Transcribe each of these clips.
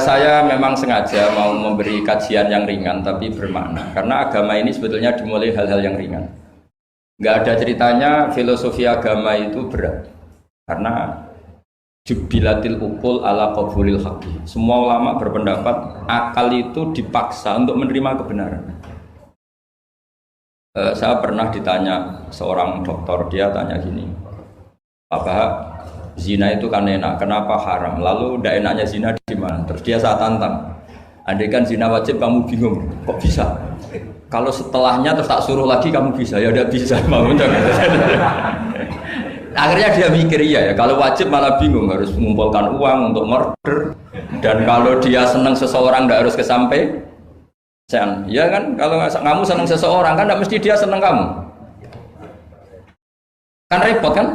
Saya memang sengaja mau memberi kajian yang ringan tapi bermakna karena agama ini sebetulnya dimulai hal-hal yang ringan. Nggak ada ceritanya filosofi agama itu berat karena jubilatil ukul ala qabulil haqqi. Semua ulama berpendapat akal itu dipaksa untuk menerima kebenaran. Saya pernah ditanya seorang dokter, dia tanya gini, apa zina itu kan enak, kenapa haram? Lalu tidak enaknya zina di mana? Terus dia saya tantang, andai kan zina wajib kamu bingung, kok bisa? Kalau setelahnya terus tak suruh lagi kamu bisa, ya udah bisa mau. Akhirnya dia mikir ya, kalau wajib malah bingung harus mengumpulkan uang untuk murder, dan kalau dia senang seseorang tidak harus kesampaian. Ya kan, kalau kamu senang seseorang kan tidak mesti dia senang kamu, kan repot kan?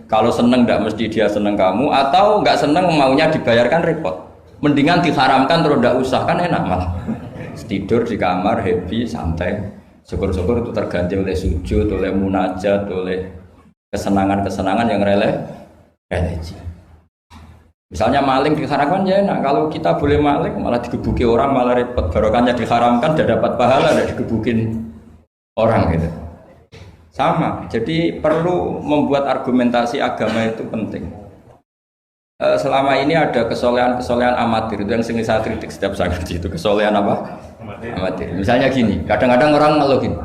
Kalau senang tidak mesti dia senang kamu, atau nggak senang maunya dibayarkan repot. Mendingan diharamkan terus tidak usah, kan enak malah. Tidur di kamar happy santai, syukur-syukur itu terganti oleh sujud, oleh munajat, oleh kesenangan-kesenangan yang religi. Misalnya maling diharamkan ya enak, kalau kita boleh maling malah digebuki orang malah repot. Barokahnya diharamkan dan dapat pahala, dan digebukin orang gitu. Sama, jadi perlu membuat argumentasi agama itu penting. Selama ini ada kesolehan-kesolehan amatir, itu yang sering saya kritik setiap saya ngaji itu, kesolehan apa? Amatir. Misalnya gini, kadang-kadang orang ngeluh gini,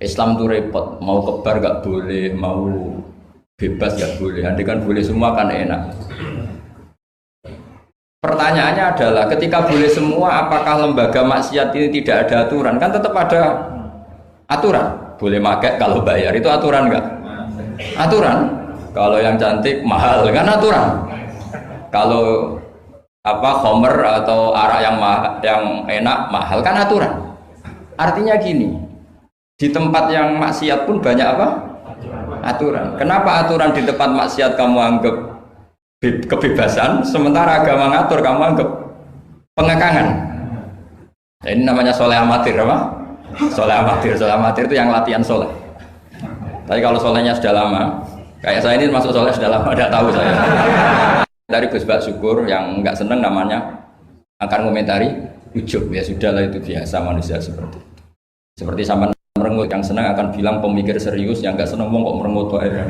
Islam itu repot, mau kebar gak boleh, mau bebas gak boleh, andai kan boleh semua kan enak. Pertanyaannya adalah, ketika boleh semua, apakah lembaga maksiat ini tidak ada aturan? Kan tetap ada aturan. Boleh pakai kalau bayar, itu aturan enggak? Aturan. Kalau yang cantik mahal kan aturan. Kalau khomer atau arak yang enak mahal kan aturan. Artinya gini, di tempat yang maksiat pun banyak apa? Aturan. Kenapa aturan di tempat maksiat kamu anggap kebebasan, sementara agama ngatur kamu anggap pengekangan? Nah, ini namanya soleh amatir apa? Soleh amatir itu yang latihan soleh. Tapi kalau solehnya sudah lama, kayak saya ini masuk soleh sudah lama, tidak tahu saya. Dari Gus Bak Syukur yang nggak seneng namanya akan komentari ujub, ya sudahlah itu biasa manusia seperti itu. Seperti sama merengut, yang senang akan bilang pemikir serius, yang nggak seneng kok merengut aja.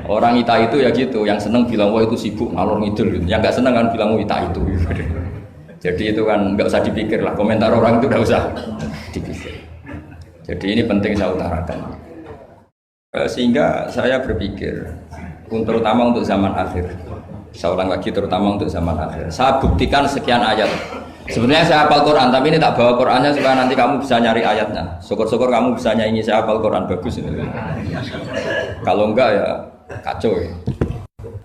Orang ita itu ya gitu, yang seneng bilang wah itu sibuk ngalor ngidul, yang nggak seneng kan bilang wah ita itu. Jadi itu kan nggak usah dipikir lah, komentar orang itu nggak usah dipikir. Jadi ini penting saya utarakan. Sehingga saya berpikir, terutama untuk zaman akhir. Saya ulang lagi, terutama untuk zaman akhir. Saya buktikan sekian ayat. Sebenarnya saya hafal Quran, tapi ini tak bawa Qurannya supaya nanti kamu bisa nyari ayatnya. Syukur-syukur kamu bisa nyanyi saya hafal Quran, bagus ini. Kalau enggak ya kacau ya.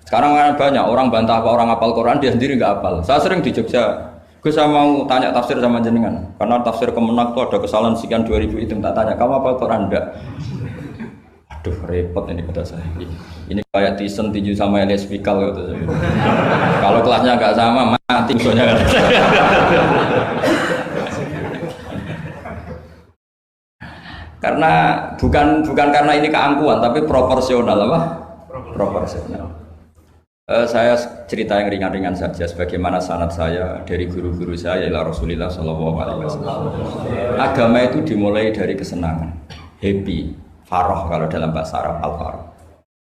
Sekarang banyak orang bantah apa orang hafal Quran, dia sendiri nggak hafal. Saya sering di Jogja. Saya mau tanya tafsir sama jenengan, karena tafsir Kemenak itu ada kesalahan sekian 2000 itu, tak tanya, kamu apa Quran enggak? Aduh repot ini kata saya. Ini kayak Tyson tinju sama Elias Pikal gitu. Kalau kelasnya enggak sama, mati musuhnya kan. Karena bukan karena ini keangkuhan, tapi proporsional apa? Proporsional. Saya cerita yang ringan-ringan saja, sebagaimana sanad saya dari guru-guru saya ila Rasulullah Shallallahu Alaihi Wasallam. Agama itu dimulai dari kesenangan, happy, farah kalau dalam bahasa Arab al-farah.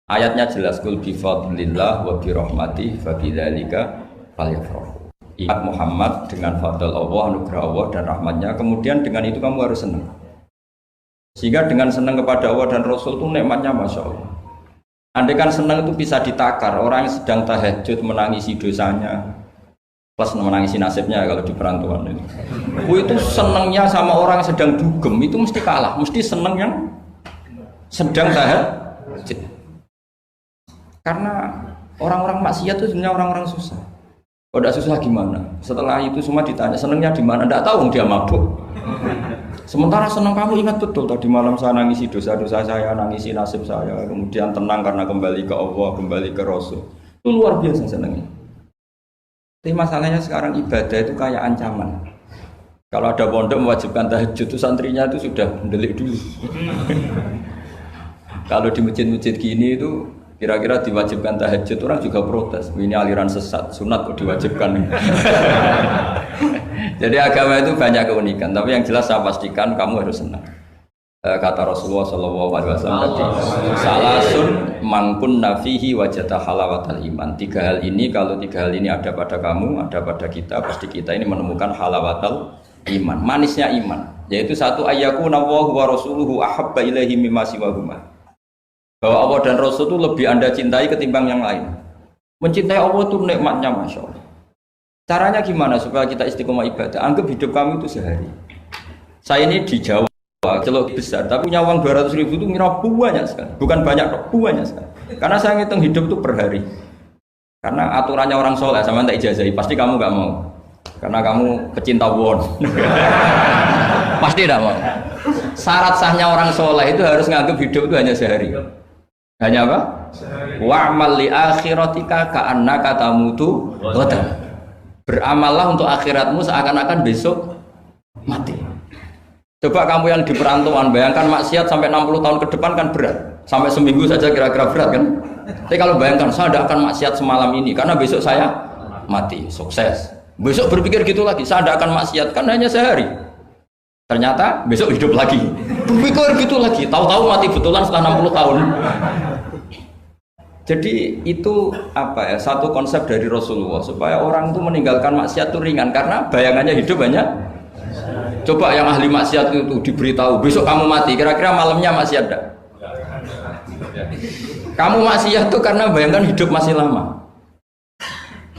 Ayatnya jelas, kul bi fadlillah wa bi rahmatih fa bidzalika falyafrahu. Ingat Muhammad dengan fadl Allah, anugerah Allah dan rahmatnya, kemudian dengan itu kamu harus senang. Sehingga dengan senang kepada Allah dan Rasul itu nikmatnya Masya Allah. Andai kan senang itu bisa ditakar, orang yang sedang tahajud menangisi dosanya plus menangisi nasibnya kalau di perantauan itu. Itu senangnya sama orang yang sedang dugem itu mesti kalah, mesti senang yang sedang tahajud. Karena orang-orang maksiat itu sebenarnya orang-orang susah. Kalau tidak susah gimana? Setelah itu semua ditanya senangnya di mana? Tidak tahu dia mabuk. Sementara senang kamu ingat betul tadi malam saya nangisi dosa-dosa saya, nangisi nasib saya, kemudian tenang karena kembali ke Allah, kembali ke Rasul. Itu luar biasa senangnya. Tapi masalahnya sekarang ibadah itu kayak ancaman. Kalau ada pondok mewajibkan tahajud itu santrinya itu sudah mendelik dulu. Kalau di masjid-masjid gini itu Kira-kira diwajibkan tahajud orang juga protes. Ini aliran sesat, sunat kok diwajibkan. Jadi agama itu banyak keunikan. Tapi yang jelas saya pastikan kamu harus senang. Kata Rasulullah Shallallahu Alaihi Wasallam tadi, salasun mangkun nafihi wajata halawatal iman. 3 hal ini, kalau 3 hal ini ada pada kamu, ada pada kita, pasti kita ini menemukan halawatal iman, manisnya iman. Yaitu satu, ayyakuna Allahu wa rasuluhu ahabba ilaihi mimma siwahuma. Bahwa Allah dan Rasul itu lebih Anda cintai ketimbang yang lain. Mencintai Allah itu nikmatnya Masya Allah. Caranya gimana supaya kita istiqomah ibadah? Anggap hidup kamu itu sehari. Saya ini di Jawa, celok besar, tapi punya uang 200.000 itu ngira banyak sekali. Bukan banyak, banyak sekali. Karena saya ngitung hidup itu per hari. Karena aturannya orang soleh, sama tak ijazahi, pasti kamu gak mau. Karena kamu pecinta won. Pasti tidak mau. Syarat sahnya orang soleh itu harus nganggap hidup itu hanya sehari. Hanya apa? Wa'mal li akhiratika ka'annaka tamutu ghadan. Beramallah untuk akhiratmu seakan-akan besok mati. Coba kamu yang di perantauan, bayangkan maksiat sampai 60 tahun ke depan kan berat. Sampai seminggu saja kira-kira berat kan? Tapi kalau bayangkan saya tidak akan maksiat semalam ini karena besok saya mati, sukses. Besok berpikir gitu lagi, saya tidak akan maksiat kan hanya sehari. Ternyata besok hidup lagi. Berpikir gitu lagi, tahu-tahu mati betulan setelah 60 tahun. Jadi itu apa ya, satu konsep dari Rasulullah supaya orang itu meninggalkan maksiat itu ringan karena bayangannya hidup banyak. Coba yang ahli maksiat itu diberitahu besok kamu mati, kira-kira malamnya maksiat enggak? Kamu maksiat itu karena bayangkan hidup masih lama.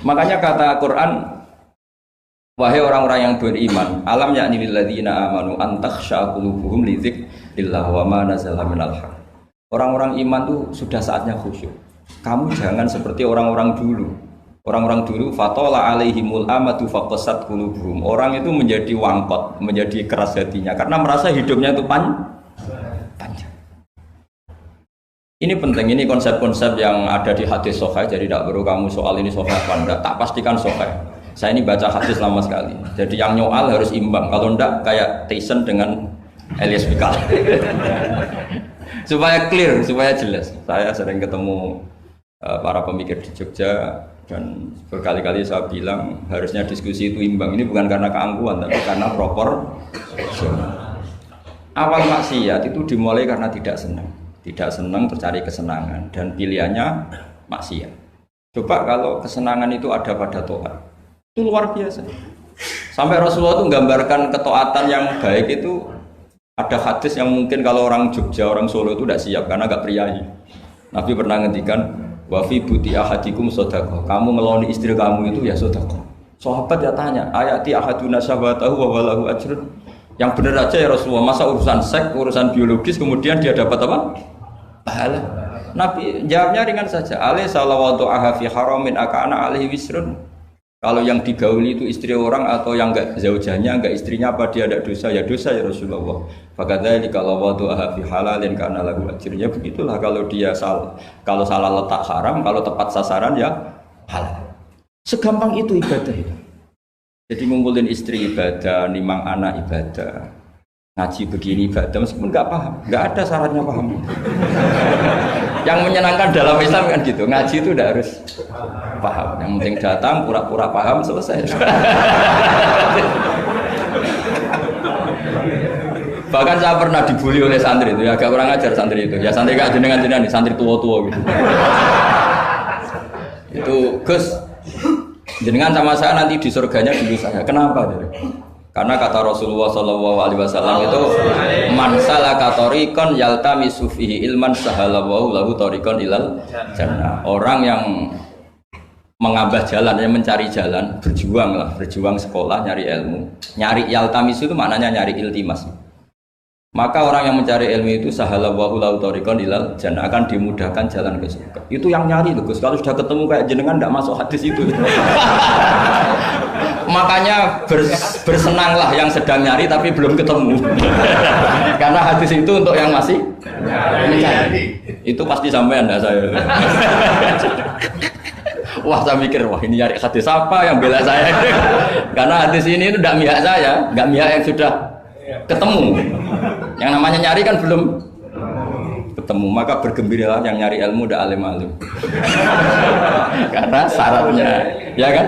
Makanya kata Quran, wahai orang-orang yang beriman, alam yakni lil ladzina amanu an takhsha qulubuhum li dzikrillah wa ma nazala minal haq. Orang-orang iman itu sudah saatnya khusyuk. Kamu jangan seperti orang-orang dulu. Orang-orang dulu fatola alaihimul amadu faqasat qulubuhum. Orang itu menjadi wangkot, menjadi keras hatinya karena merasa hidupnya itu panjang. Ini penting, ini konsep-konsep yang ada di hadis sahih. Jadi tidak perlu kamu soal ini sahih apa enggak, tak pastikan sahih. Saya ini baca hadis lama sekali. Jadi yang nyoal harus imbang. Kalau enggak kayak Tyson dengan Elias Pikal. Supaya clear, supaya jelas. Saya sering ketemu para pemikir di Jogja dan berkali-kali saya bilang harusnya diskusi itu imbang. Ini bukan karena keangkuhan tapi karena proper. Awal maksiat itu dimulai karena tidak senang tercari kesenangan dan pilihannya maksiat. Coba kalau kesenangan itu ada pada taat, itu luar biasa. Sampai Rasulullah itu menggambarkan ketaatan yang baik itu. Ada hadis yang mungkin kalau orang Jogja, orang Solo itu tidak siap karena agak priayi. Nabi pernah ngendikan, wa fi buti ahadikum shadaqah. Kamu ngeloni istri kamu itu ya sedekah. Sahabat ya tanya, ayati ahaduna syahwatahu wa walahu ajrun. Yang benar aja ya Rasulullah, masa urusan seks, urusan biologis kemudian dia dapat apa? Pahala. Nabi jawabnya ringan saja. Alaysa lawatu aha fi haramin akana alaihi wisrun. Kalau yang digauli itu istri orang atau yang enggak zaujahnya, enggak istrinya, apa dia ada dosa? Ya dosa ya Rasulullah. Fakadzalika lawatuha fi halalin kana lahu ajrnya. Begitulah kalau dia kalau salah letak haram, kalau tepat sasaran ya halal. Segampang itu ibadah itu. Jadi ngumpulin istri ibadah, nimang anak ibadah, ngaji begini ibadah meskipun enggak paham, enggak ada syaratnya paham. Yang menyenangkan dalam Islam kan gitu, ngaji itu tidak harus paham, yang penting datang pura-pura paham selesai. Bahkan saya pernah dibully oleh santri itu, ya agak kurang ajar santri itu, ya santri gak jenengan-jenengan nih, santri tua-tua gitu. Itu Gus, jenengan sama saya nanti di surganya dulu saya. Kenapa? Karena kata Rasulullah SAW itu man salaka tariqan yaltamisu fihi ilman sahalallahu lahu tariqan ilal jannah. Orang yang mengambah jalan, yang mencari jalan, berjuang sekolah, nyari ilmu. Nyari yaltamisu itu maknanya nyari iltimas. Maka orang yang mencari ilmu itu sahalallahu lahu tariqan ilal jannah, akan dimudahkan jalan ke surga. Itu yang nyari loh Gus. Kalau sudah ketemu kayak jenengan tidak masuk hadis itu. Makanya bersenanglah yang sedang nyari tapi belum ketemu. Karena hadis itu untuk yang masih mencari. Itu pasti sampai Anda saya. Wah saya mikir, wah ini nyari hadis apa yang bela saya. Karena hadis ini itu tidak mihak saya, nggak mihak yang sudah ketemu. Yang namanya nyari kan belum bertemu, maka bergembiralah yang nyari ilmu udah alim-alim. Karena syaratnya, ya kan?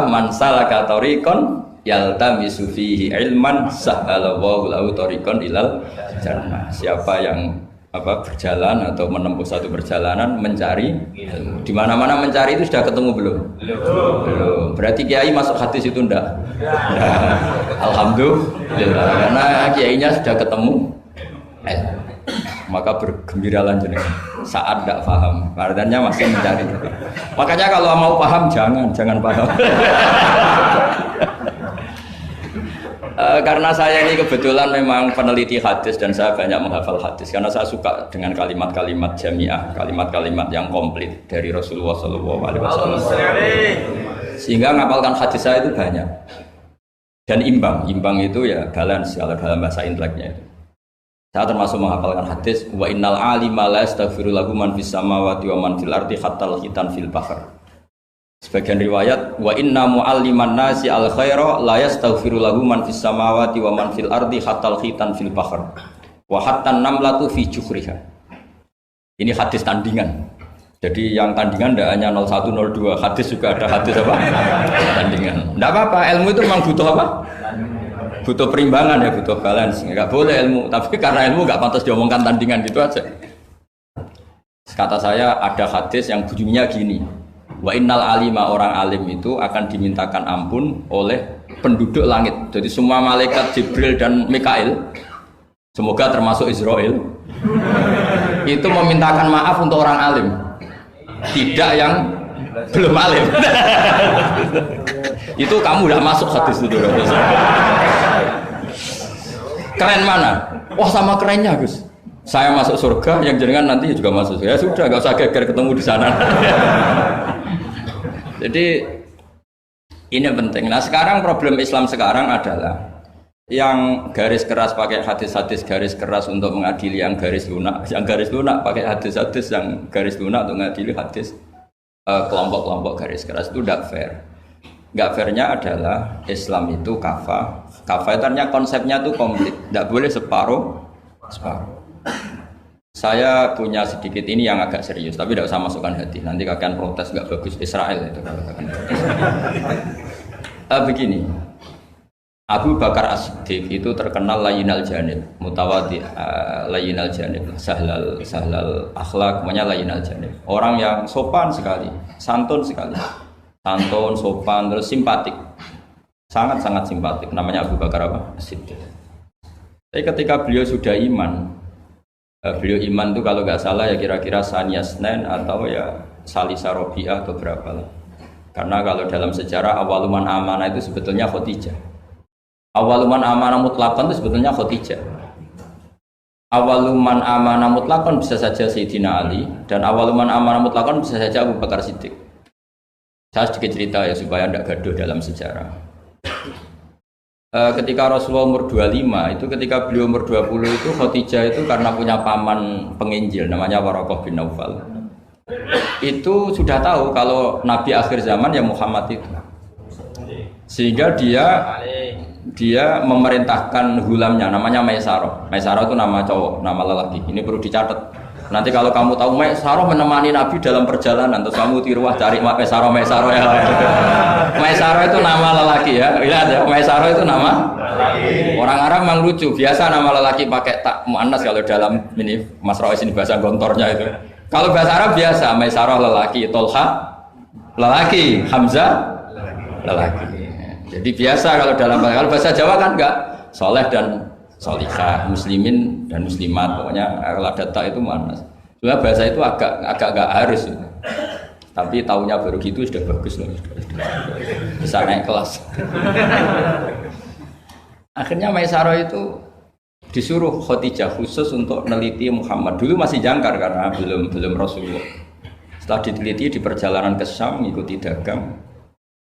Man salaka tariqan yaltamisu fihi ilman sahhalallahu lahu tariqan ilal jannah. Siapa yang berjalan atau menempuh satu perjalanan mencari ilmu. Di mana-mana mencari itu sudah ketemu belum? Belum. Berarti kiai masuk hadis itu enggak? Alhamdulillah, karena kiainya sudah ketemu maka bergembiralah jenengan saat tidak paham, artinya masih mencari. Makanya kalau mau paham jangan paham. Karena saya ini kebetulan memang peneliti hadis dan saya banyak menghafal hadis karena saya suka dengan kalimat-kalimat jamiah, kalimat-kalimat yang komplit dari Rasulullah SAW. Sehingga ngapalkan hadis saya itu banyak dan imbang itu ya balance kalau dalam bahasa inteleknya itu. Saya termasuk menghafalkan hadis wa innal alima la yastaghfiru lahu man fis samawati wa man fil ardi hatta al-khitan fil bahr. Sebagian riwayat wa inna mu'alliman nasi al khaira la yastaghfiru lahu man fis samawati wa man fil ardi hatta al-khitan fil bahr wa hatta an-namlatu fi juhriha. Ini hadis tandingan. Jadi yang tandingan tidak hanya 01 02, hadis juga ada hadis apa? Tandingan. Tidak apa-apa, ilmu itu memang butuh apa? Butuh perimbangan ya, butuh balance. Enggak boleh ilmu, tapi karena ilmu enggak pantas diomongkan tandingan gitu aja. Kata saya ada hadis yang bunyinya gini. Wa innal alima, orang alim itu akan dimintakan ampun oleh penduduk langit. Jadi semua malaikat Jibril dan Mikail, semoga termasuk Israel, itu memintakan maaf untuk orang alim, tidak yang belum alim. Itu kamu udah masuk hadis itu. Keren mana? Wah sama kerennya Gus. Saya masuk surga, yang jenengan nanti juga masuk. Ya sudah, nggak usah geger ketemu di sana. Jadi ini penting. Nah sekarang problem Islam sekarang adalah yang garis keras pakai hadis-hadis garis keras untuk mengadili yang garis lunak pakai hadis-hadis yang garis lunak untuk mengadili hadis kelompok-kelompok garis keras. Itu tidak fair. Nggak fairnya adalah Islam itu kafah itu artinya konsepnya itu komplit, tidak boleh separuh. Saya punya sedikit ini yang agak serius, tapi tidak usah masukkan hati. Nanti kalian protes nggak bagus Israel itu kalau kalian. Begini, Abu Bakar As-Siddiq itu terkenal layinal janib, mutawadi, layinal janib, sahlal akhlak, namanya layinal janib. Orang yang sopan sekali, santun sekali, sopan, terus simpatik, sangat simpatik. Namanya Abu Bakar apa? As-Siddiq. Tapi ketika beliau sudah iman. Beliau iman itu kalau nggak salah ya kira-kira Saniyasnen atau ya Salisa Robi'ah atau berapa lah. Karena kalau dalam sejarah awaluman amanah itu sebetulnya Khadijah. Awaluman amanah mutlakon itu sebetulnya Khadijah. Awaluman amanah mutlakon bisa saja Sayyidina Ali dan awaluman amanah mutlakon bisa saja Abu Bakar Siddiq. Saya sedikit cerita ya supaya tidak gaduh dalam sejarah. Ketika Rasulullah umur 25 itu ketika beliau umur 20 itu Khadijah itu karena punya paman penginjil namanya Waraqah bin Naufal itu sudah tahu kalau Nabi akhir zaman ya Muhammad itu, sehingga dia memerintahkan hulamnya namanya Maisarah itu nama cowok, nama lelaki. Ini perlu dicatat. Nanti kalau kamu tahu Maisarah menemani Nabi dalam perjalanan, terus kamu tiruah cari Maisarah ya. Maisarah itu nama lelaki ya. Lihat ya, Maisarah itu nama lelaki. Orang Arab memang lucu, biasa nama lelaki pakai tak muannas kalau dalam ini Mas Rois ini bahasa gontornya itu. Kalau bahasa Arab biasa Maisarah lelaki, Tolha lelaki, Hamzah lelaki. Jadi biasa kalau bahasa Jawa kan enggak, soleh dan solihah, muslimin dan muslimat, pokoknya kalau ada tak itu muannas. Sebenarnya bahasa itu agak nggak harus, tapi tahunya baru gitu sudah bagus loh, bisa naik kelas. Akhirnya Maisarah itu disuruh Khadijah khusus untuk meneliti Muhammad. Dulu masih jangkar karena belum Rasulullah. Setelah diteliti di perjalanan ke Syam, mengikuti dagang.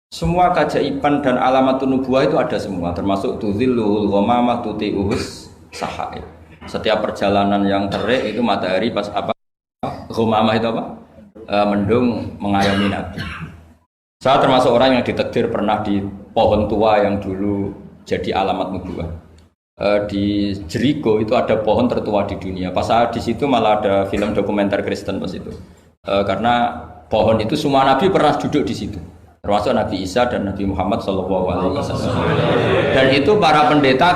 Semua keajaiban dan alamatun nubuwah itu ada semua, termasuk tuzilluhul ghamamah tuti'uhus sahaib. Setiap perjalanan yang terik itu matahari pas apa? Ghamamah itu apa? Mendung mengayomi Nabi. Saya termasuk orang yang ditakdir pernah di pohon tua yang dulu jadi alamat nubuwah. di Jericho itu ada pohon tertua di dunia. Pas saat di situ malah ada film dokumenter Kristen pas itu. Karena pohon itu semua nabi pernah duduk di situ. Termasuk Nabi Isa dan Nabi Muhammad SAW. Dan itu para pendeta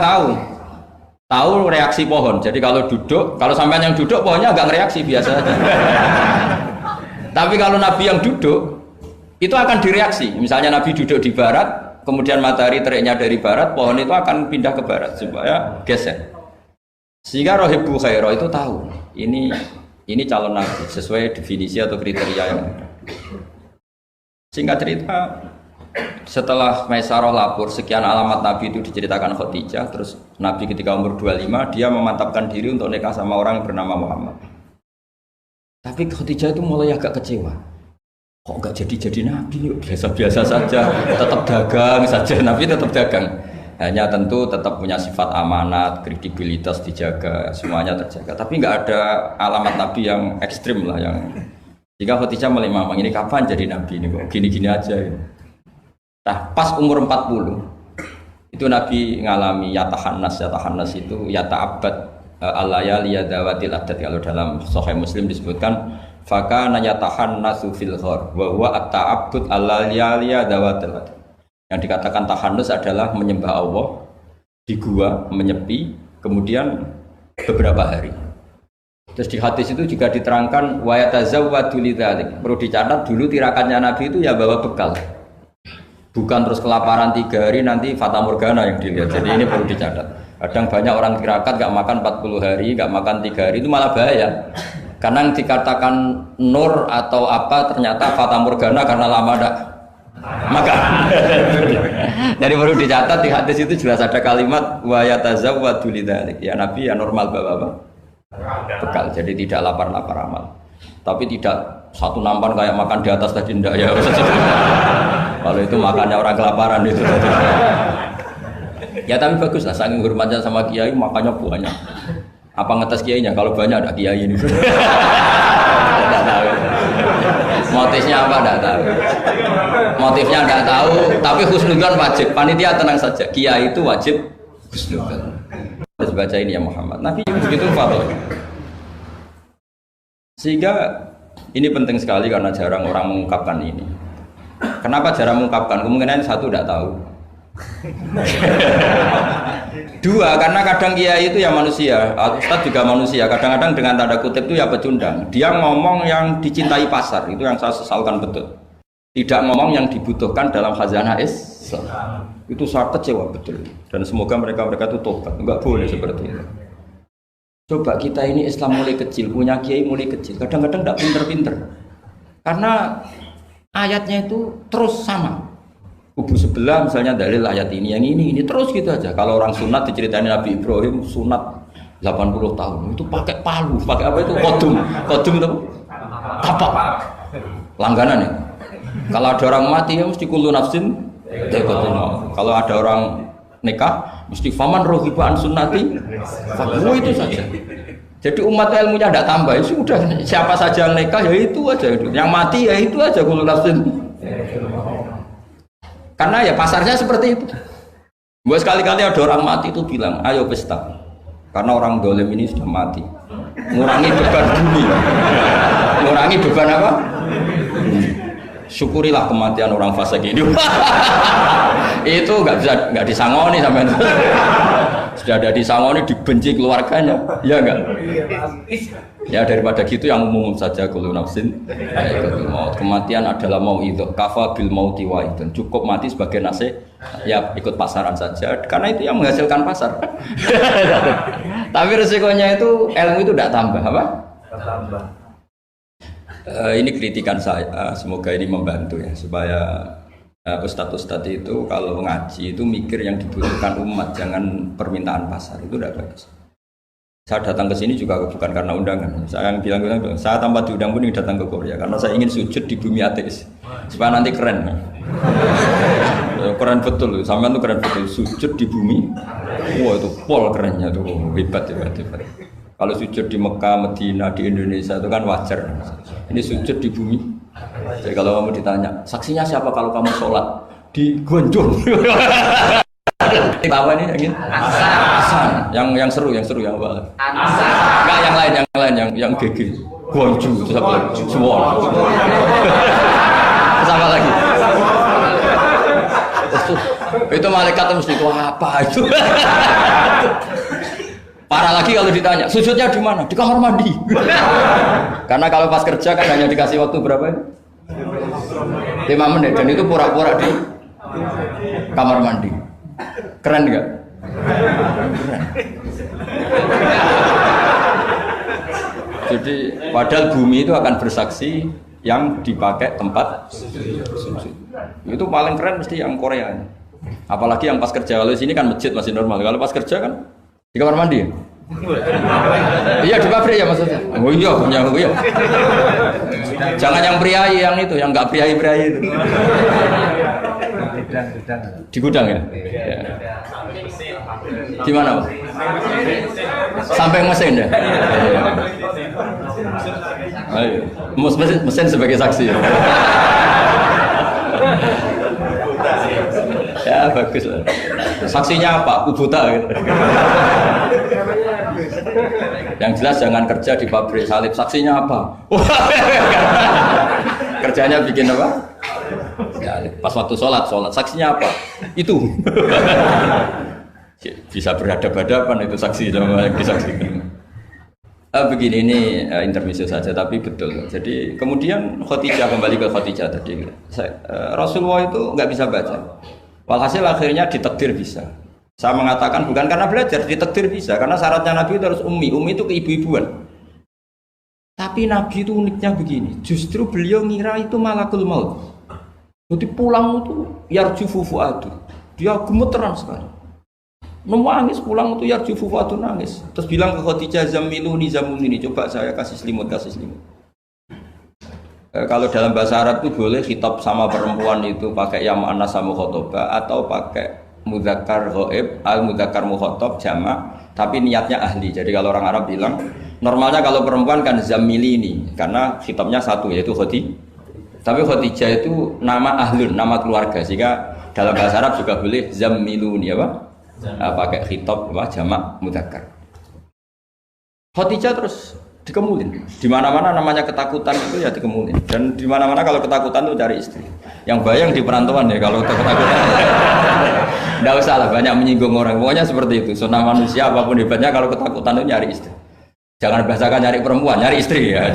tahu reaksi pohon. Jadi kalau sampai yang duduk pohonnya agak reaksi biasa aja. Tapi kalau nabi yang duduk itu akan direaksi. Misalnya Nabi duduk di barat, kemudian matahari teriknya dari barat, pohon itu akan pindah ke barat supaya geser. Sehingga Rohibu Khairo itu tahu ini calon Nabi sesuai definisi atau kriteria yang ada. Singkat cerita, setelah Maisarah lapor sekian alamat Nabi itu diceritakan Khadijah, terus Nabi ketika umur 25 dia memantapkan diri untuk nikah sama orang yang bernama Muhammad. Tapi Khadijah itu mulai agak kecewa. Kok nggak jadi nabi, biasa-biasa saja, tetap dagang saja, nabi tetap dagang. Hanya tentu tetap punya sifat amanat, kredibilitas dijaga, semuanya terjaga. Tapi nggak ada alamat nabi yang ekstrim lah, yang jika Khadijah mulai mamang ini kapan jadi nabi ini kok gini-gini aja. Nah pas umur 40 itu nabi ngalami yatahannas itu yata'abbad alayali yadawatil adat. Kalau dalam Sahih Muslim disebutkan fakana yatahannasu fil ghar wa huwa at-ta'abbud al-layaliya dawatil. Yang dikatakan tahannus adalah menyembah Allah di gua, menyepi, kemudian beberapa hari. Terus di hadis itu juga diterangkan wa yatazawwadu lidzalik. Perlu dicatat dulu tirakannya Nabi itu ya bawa bekal. Bukan terus kelaparan 3 hari nanti fata morgana yang dilihat. Jadi ini perlu dicatat. Kadang banyak orang tirakat gak makan 40 hari, gak makan 3 hari itu malah bahaya. Karena yang dikatakan nur atau apa ternyata fata morgana karena lama tidak makan. Jadi perlu dicatat di hadis itu jelas ada kalimat wa yatazawwadu lidzalik. Ya Nabi ya normal bawa apa? Bekal. Jadi tidak lapar-lapar amal. Tapi tidak satu nampan kayak makan di atas tadi ndak ya. Kalau itu makannya orang kelaparan itu tadi. Ya tapi bagus lah, saking hormatnya sama kiai makannya banyak. Apa ngetes kiainya? Kalau banyak ada kiai ini. Tidak tahu. Motifnya apa? Tidak tahu. Motifnya tidak tahu. Tapi husnudzon wajib. Panitia tenang saja. Kiai itu wajib husnudzon. Harus baca ini ya Muhammad. Nabi begitu fatwa. Sehingga ini penting sekali karena jarang orang mengungkapkan ini. Kenapa jarang mengungkapkan? Kemungkinan satu tidak tahu. Dua, karena kadang kiai itu ya manusia, Ustadz juga manusia. Kadang-kadang dengan tanda kutip itu ya pecundang. Dia ngomong yang dicintai pasar, itu yang saya sesalkan betul. Tidak ngomong yang dibutuhkan dalam khazanah Islam. Itu saya kecewa betul. Dan semoga mereka itu tobat. Enggak boleh seperti itu. Coba kita ini Islam mulai kecil, punya kiai mulai kecil. Kadang-kadang tidak pinter-pinter. Karena ayatnya itu terus sama. Kubu sebelah misalnya dalil ayat ini, yang ini terus gitu aja. Kalau orang sunat diceritain Nabi Ibrahim sunat 80 tahun itu pakai palu, pakai apa itu kodum itu tapak langganan ya. Kalau ada orang mati ya mesti kullu nafsin dha'iqatul maut. Kalau ada orang nikah mesti faman rohiba an sunnati fahu, itu saja. Jadi umat ilmunya tidak tambah, ya sudah siapa saja yang nikah ya itu aja, yang mati ya itu aja kullu nafsin. Karena ya pasarnya seperti itu. Buat sekali-kali ada orang mati itu bilang, ayo pesta. Karena orang dolim ini sudah mati. Ngurangi beban bumi. Ngurangi beban apa? Syukurilah kematian orang fasik ini. Itu nggak disangoni sampai itu. Sudah ada disangoni, dibenci keluarganya, ya enggak? Ya daripada gitu yang umum saja kullu nafsin dha'iqatul maut. Kematian adalah mau'idhah, kafa bil mauti wa'idun. Cukup mati sebagai nasihat, ya ikut pasaran saja. Karena itu yang menghasilkan pasar. Tapi resikonya itu ilmu itu tidak tambah, apa? Tambah. Ini kritikan saya, semoga ini membantu ya supaya ustadz-ustadz itu kalau ngaji itu mikir yang dibutuhkan umat, jangan permintaan pasar, itu tidak bagus. Saya datang ke sini juga bukan karena undangan. Saya yang bilang saya tanpa diundang pun datang ke Korea karena saya ingin sujud di bumi ateis supaya nanti keren. Keren betul, sampean tuh keren betul, sujud di bumi. Wah itu pol kerennya tuh, hebat. Kalau sujud di Mekah, Medina, di Indonesia itu kan wajar. Ini sujud di bumi. Jadi kalau kamu ditanya, saksinya siapa kalau kamu sholat di Gonjong? Tawa nih yang ini. Hasan. Yang seru yang apa? Enggak yang lain yang GG. Guangju itu apa lagi? Suwon. Sama lagi. Itu malaikat mesti itu apa itu? Parah lagi kalau ditanya, sujudnya di mana? Di kamar mandi. Karena kalau pas kerja kan hanya dikasih waktu berapa? 5 menit dan itu pura-pura di kamar mandi. Keren nggak? Keren. Jadi padahal bumi itu akan bersaksi yang dipakai tempat sujud. Itu paling keren mesti yang Korea. Apalagi yang pas kerja. Kalau sini kan masjid masih normal. Kalau pas kerja kan di kamar mandi. Iya di pabrik ya maksudnya. Oh iya punya oh iya. Jangan yang priai yang itu, yang nggak priai itu. Di gudang ya. Ya. Di mana Pak? Sampai mesin ya. Ayo, mesin sebagai saksi. Ya bagus lah. Saksinya apa? Kubuta gitu. Yang jelas jangan kerja di pabrik salib. Saksinya apa? Kerjanya bikin apa? Ya, pas waktu sholat. Saksinya apa? Itu. Bisa berhadapan-hadapan itu saksi sama yang disaksikan. Begini ini intermezzo saja tapi betul. Jadi kemudian Khadijah kembali ke Khadijah tadi. Rasulullah itu nggak bisa baca. Walhasil akhirnya ditakdir bisa. Saya mengatakan bukan karena belajar, ditakdir bisa. Karena syaratnya Nabi itu harus ummi. Ummi itu keibu-ibuan. Tapi Nabi itu uniknya begini. Justru beliau ngira itu malakul maut. Jadi pulang itu yarjufu fuadu. Dia gemeteran sekali. Nangis pulang itu yarjufu fuadu nangis. Terus bilang ke Khadijah zamiluni zamulini. Coba saya kasih selimut. Kalau dalam bahasa Arab itu boleh khitab sama perempuan itu pakai ya mu'annas sama khotoba atau pakai mudzakkar ghaib al mudzakkar mukhatab jamak tapi niatnya ahli. Jadi kalau orang Arab bilang normalnya kalau perempuan kan zamilini karena khitabnya satu yaitu Khadijah. Tapi Khadijah itu nama ahlun, nama keluarga sehingga dalam bahasa Arab juga boleh zamiluni apa? Pakai khitab apa jamak mudzakkar. Khadijah terus dikemulin. Di mana-mana namanya ketakutan itu ya dikemulin. Dan di mana-mana kalau ketakutan itu cari istri. Yang bayang di perantauan ya kalau ketakutan. Enggak usah lah banyak menyinggung orang. Pokoknya seperti itu. Sunnah manusia apapun hebatnya kalau ketakutan itu nyari istri. Jangan bahasakan nyari perempuan, nyari istri ya.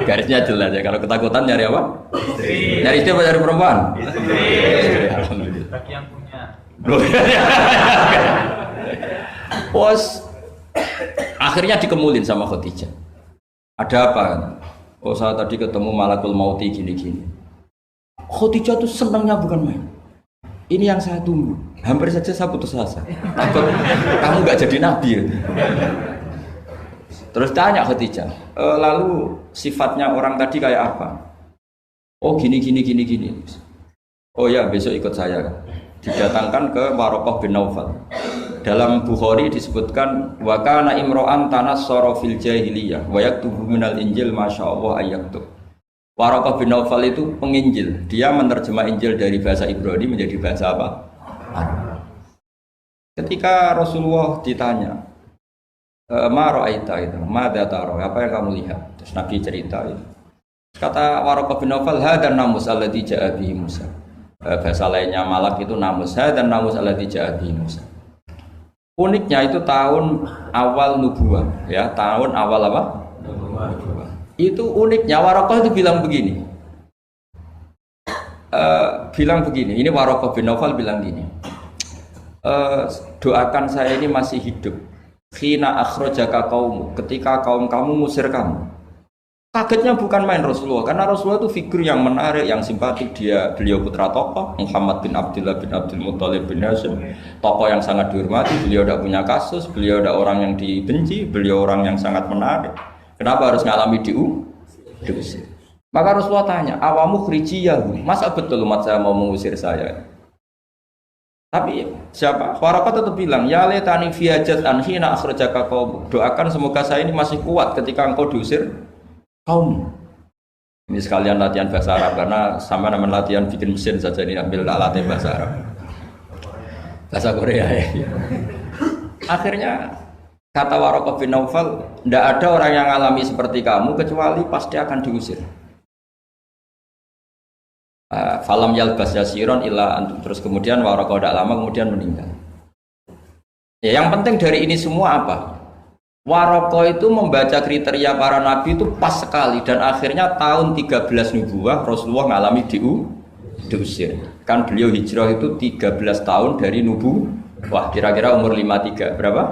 Garisnya jelas ya. Kalau ketakutan nyari apa? Istri. Nyari istri apa nyari perempuan? Istri. Alhamdulillah. Bagi yang punya. Akhirnya dikemulin sama Khadijah. Ada apa? Oh saya tadi ketemu malakul mauti gini-gini. Khadijah tuh senangnya bukan main. Ini yang saya tunggu. Hampir saja saya putus asa. Takut kamu nggak jadi nabi. Terus tanya Khadijah, lalu sifatnya orang tadi kayak apa? Oh gini. Oh ya besok ikut saya. Didatangkan ke Waraqah bin Naufal. Dalam Bukhari disebutkan wa kana imro'an tanassara fil jahiliyah wa yaktubu minal injil masyaallah ayaktub. Waraqah bin Naufal itu penginjil. Dia menerjemah Injil dari bahasa Ibrani menjadi bahasa apa? Arab. Ketika Rasulullah ditanya, "Ma ra'aita itu? Madza tara? Apa yang kamu lihat?" Terus Nabi cerita itu. Kata Waraqah bin Naufal, "Hadan namus alladzi ja'a bihi Musa." Bahasa lainnya malak itu namus. Hadan namus alladzi ja'a bihi Musa. Uniknya itu tahun awal nubuwah, ya tahun awal apa? Nubuwah. Itu uniknya Waraqah itu bilang begini. Ini Waraqah bin Naufal bilang gini. Doakan saya ini masih hidup. Khina akhrajaka qaum, ketika kaum kamu ngusir kamu. Kagetnya bukan main Rasulullah, karena Rasulullah itu figur yang menarik, yang simpatik. Beliau putra tokoh, Muhammad bin Abdullah bin Abdul Muttalib bin Hashim, tokoh yang sangat dihormati. Beliau tidak punya kasus, beliau tidak orang yang dibenci, beliau orang yang sangat menarik. Kenapa harus ngalami diusir? Maka Rasulullah tanya, awamu khrijiyahu, masa betul umat saya mau mengusir saya? Tapi siapa? Waraqah tetap bilang, ya letani fiyajat anhina akhrajaka qaum. Doakan semoga saya ini masih kuat ketika engkau diusir kaum. Ini sekalian latihan bahasa Arab karena sama nama latihan bikin mesin saja ini ambil alatnya bahasa Arab. bahasa Korea ya. Akhirnya kata Waraqah bin Naufal, tidak ada orang yang alami seperti kamu kecuali pasti akan diusir. Falam yalbas yasiron illa antum, terus kemudian Waraqah tidak lama kemudian meninggal. Ya, yang penting dari ini semua apa? Waraqah itu membaca kriteria para nabi itu pas sekali dan akhirnya tahun 13 nubuwah Rasulullah ngalami diusir. Kan beliau hijrah itu 13 tahun dari nubuwah, kira-kira umur 53 berapa?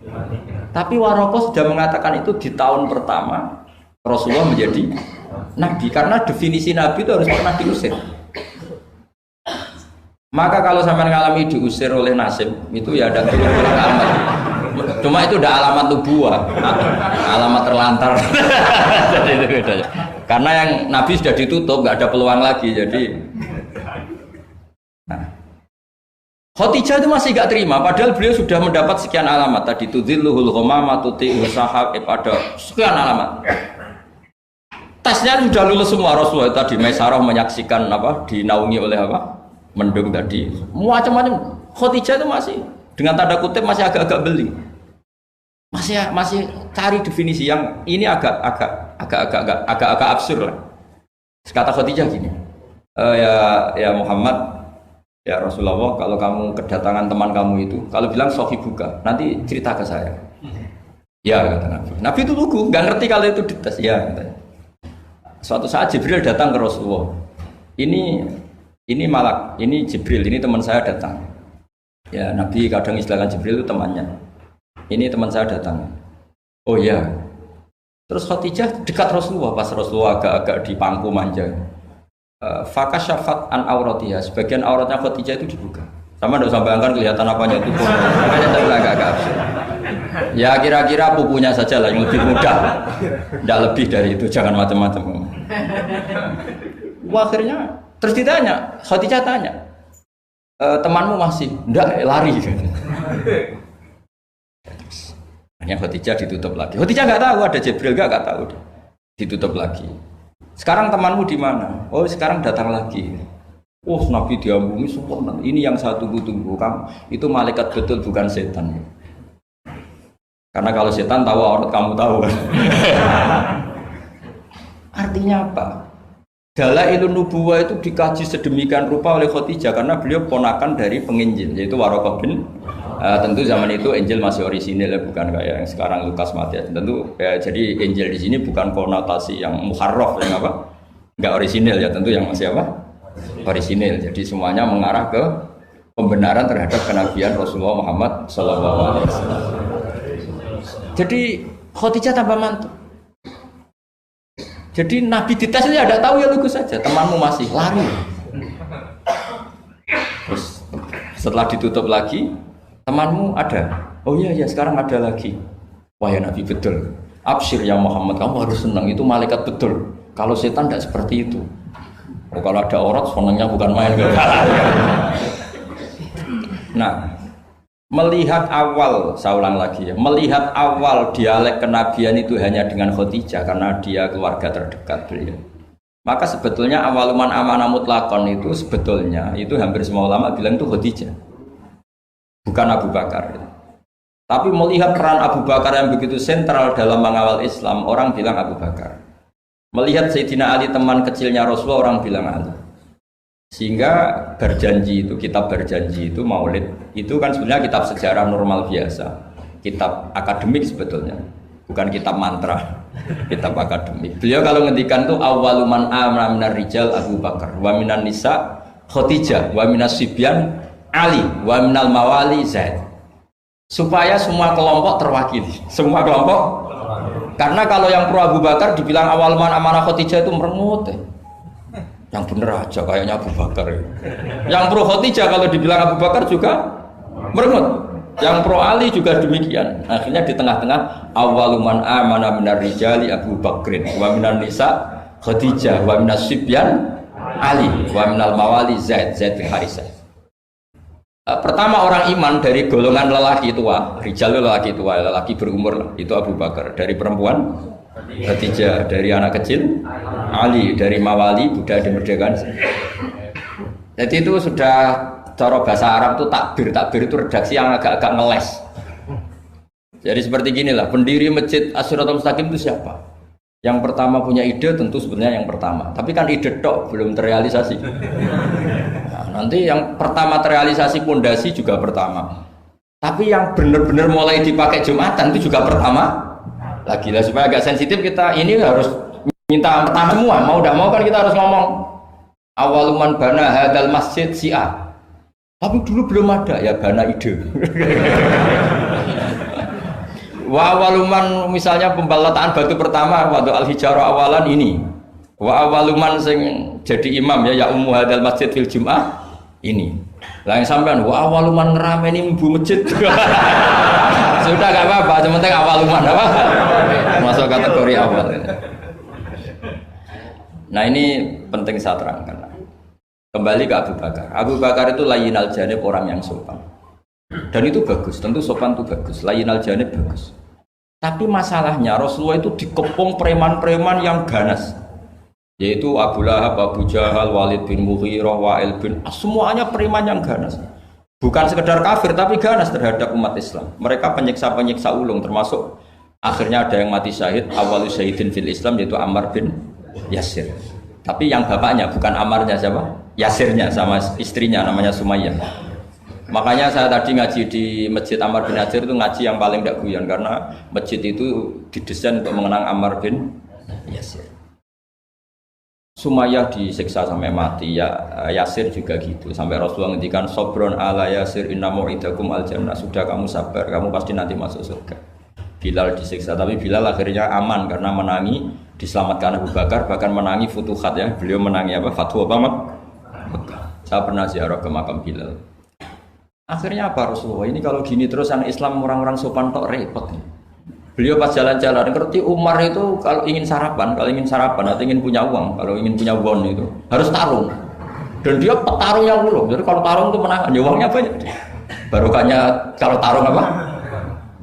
53. Tapi Waraqah sudah mengatakan itu di tahun pertama Rasulullah menjadi nabi, karena definisi nabi itu harus pernah diusir. Maka kalau sampai ngalami diusir oleh nasib itu ya ada alamat. Cuma itu udah alamat nubuwah, alamat terlantar. Jadi itu bedanya. Karena yang nabi sudah ditutup, nggak ada peluang lagi. Jadi, nah, Khadijah itu masih nggak terima, padahal beliau sudah mendapat sekian alamat. Tadi tudzilluhul ghamamah tuti'u sahab, ada sekian alamat. Tesnya sudah lulus semua. Rasulullah tadi Maisarah menyaksikan apa, dinaungi oleh apa, mendung tadi, macam-macam. Khadijah itu masih dengan tanda kutip masih agak-agak beli, masih cari definisi yang ini agak absurd lah. Kata Khadijah gini, ya Muhammad, ya Rasulullah, kalau kamu kedatangan teman kamu itu, kalau bilang sohibuka, nanti cerita ke saya. Ya kata Nabi. Nabi itu lugu, nggak ngerti kalau itu dites. Ya katanya. Suatu saat Jibril datang ke Rasulullah. Ini malak, ini Jibril, ini teman saya datang. Ya Nabi kadang istilahkan Jibril itu temannya. Ini teman saya datang. Oh ya. Terus Khadijah dekat Rasulullah, pas Rasulullah agak-agak dipangku manja. Fakasyafat an auratiha, sebagian auratnya Khadijah itu dibuka. Sama enggak usah bayangkan kelihatan apanya itu. Makanya saya bilang agak absurd. Ya kira-kira pupunya saja lah yang lebih mudah. Tidak lebih dari itu, jangan macam-macam. Akhirnya terus ditanya, Khadijah tanya, temanmu masih? Enggak, lari. Hanya Khadijah ditutup lagi. Khadijah nggak tahu ada Jibril, nggak tahu. Ditutup lagi. Sekarang temanmu di mana? Oh sekarang datang lagi. Oh Nabi diambungi sempurna. Ini yang saya tunggu-tunggu. Kamu itu malaikat betul, bukan setan. Karena kalau setan tahu aurat kamu tahu. Artinya apa? Dalailun nubuwah itu dikaji sedemikian rupa oleh Khadijah karena beliau ponakan dari penginjil, yaitu Waraqah bin. Tentu zaman itu Injil masih orisinil ya, bukan kayak yang sekarang Lukas Matius. Tentu ya, jadi Injil di sini bukan konotasi yang muharraf yang apa, nggak orisinil ya, tentu yang masih apa, orisinil. Jadi semuanya mengarah ke pembenaran terhadap kenabian Rasulullah Muhammad SAW. Jadi Khadijah tambah mantap. Jadi Nabi dites itu ada tahu ya lugu saja, temanmu masih lari. Terus setelah ditutup lagi, temanmu ada. Oh iya ya sekarang ada lagi. Wah ya Nabi betul. Absyir ya Muhammad, kamu harus senang, itu malaikat betul. Kalau setan tidak seperti itu. Oh, kalau ada aurat senangnya bukan main. Nah, melihat awal, saya ulang lagi ya, melihat awal dialek kenabian itu hanya dengan Khadijah karena dia keluarga terdekat beliau. Maka sebetulnya awaluman amanah mutlakon itu sebetulnya itu hampir semua ulama bilang itu Khadijah, bukan Abu Bakar. Tapi melihat peran Abu Bakar yang begitu sentral dalam mengawal Islam, orang bilang Abu Bakar. Melihat Sayyidina Ali teman kecilnya Rasulullah, orang bilang Ali. Sehingga berjanji itu, kitab berjanji itu, maulid itu kan sebenarnya kitab sejarah normal biasa, kitab akademik sebetulnya, bukan kitab mantra, kitab akademik. Beliau kalau ngendikan tuh awaluman amana minar rijal Abu Bakar, wa minan nisa Khadijah, wa minas sibyan Ali, wa minal mawali Zaid. Supaya semua kelompok terwakili, semua kelompok. Karena kalau yang pro Abu Bakar dibilang awaluman amanah Khadijah itu merengut. Yang bener aja kayaknya Abu Bakar. Yang pro Khadijah kalau dibilang Abu Bakar juga merengut. Yang pro Ali juga demikian. Akhirnya di tengah-tengah awaluman amana minar rijali Abu Bakrin, wa minan nisa Khadijah, wa minas sibyan Ali, wa minal mawali Zaid bin Harisah. Pertama orang iman dari golongan lelaki tua, rijal lelaki tua, lelaki berumur itu Abu Bakar. Dari perempuan Khadijah, dari anak kecil Ali, dari mawali budak dimerdekakan. Jadi itu sudah cara bahasa Arab itu takbir itu redaksi yang agak-agak ngeles. Jadi seperti ginilah, pendiri masjid As-Siratal Mustaqim itu siapa? Yang pertama punya ide tentu sebenarnya yang pertama, tapi kan ide tok belum terrealisasi. Nah, nanti yang pertama terrealisasi pondasi juga pertama, tapi yang benar-benar mulai dipakai Jumatan itu juga pertama lagi lah. Supaya agak sensitif kita ini harus minta pertama semua, mau tidak mau kan kita harus ngomong awaluman bana hadal masjid si'a, tapi dulu belum ada ya bana ide. Wa awaluman misalnya pembalataan batu pertama waktu al-hijarah awalan ini. Wa awaluman sing jadi imam ya ummu hadal masjid fil jum'ah ini. Lah yang sampean wa awaluman ngerameni ibu masjid. Sudah enggak apa-apa, yang penting awaluman apa? Masuk kategori awal. Nah, ini penting saya terangkan. Kembali ke Abu Bakar. Abu Bakar itu layyinal janib, orang yang sopan. Dan itu bagus, tentu sopan itu bagus. Layyinal janib bagus. Tapi masalahnya Rasulullah itu dikepung preman-preman yang ganas, yaitu Abu Lahab, Abu Jahal, Walid bin Mughirah, Wa'il bin As, semuanya preman yang ganas. Bukan sekedar kafir tapi ganas terhadap umat Islam. Mereka penyiksa-penyiksa ulung, termasuk akhirnya ada yang mati syahid, awalu syahidin fil Islam, yaitu Ammar bin Yasir. Tapi yang bapaknya bukan Ammarnya, siapa? Yasirnya, sama istrinya namanya Sumayyah. Makanya saya tadi ngaji di Masjid Ammar bin Yasir itu ngaji yang paling tidak guyon, karena masjid itu didesain untuk mengenang Ammar bin Yasir. Sumayyah disiksa sampai mati, ya Yasir juga gitu. Sampai Rasulullah ngendikan sobron ala Yasir inna mu'idakum al jannah, sudah kamu sabar, kamu pasti nanti masuk surga. Bilal disiksa, tapi Bilal akhirnya aman karena menangi, diselamatkan Abu Bakar, bahkan menangi futuhat ya. Beliau menangi apa? Fatwa apa? Saya pernah ziarah ke makam Bilal. Akhirnya apa Rasulullah? Ini kalau gini terus anak Islam orang-orang sopan tok repot. Beliau pas jalan-jalan ngerti Umar itu kalau ingin sarapan atau ingin punya uang, kalau ingin punya won itu harus tarung. Dan dia petarung yang ulung. Jadi kalau tarung itu menang, ya uangnya banyak. Barokahnya kalau tarung apa?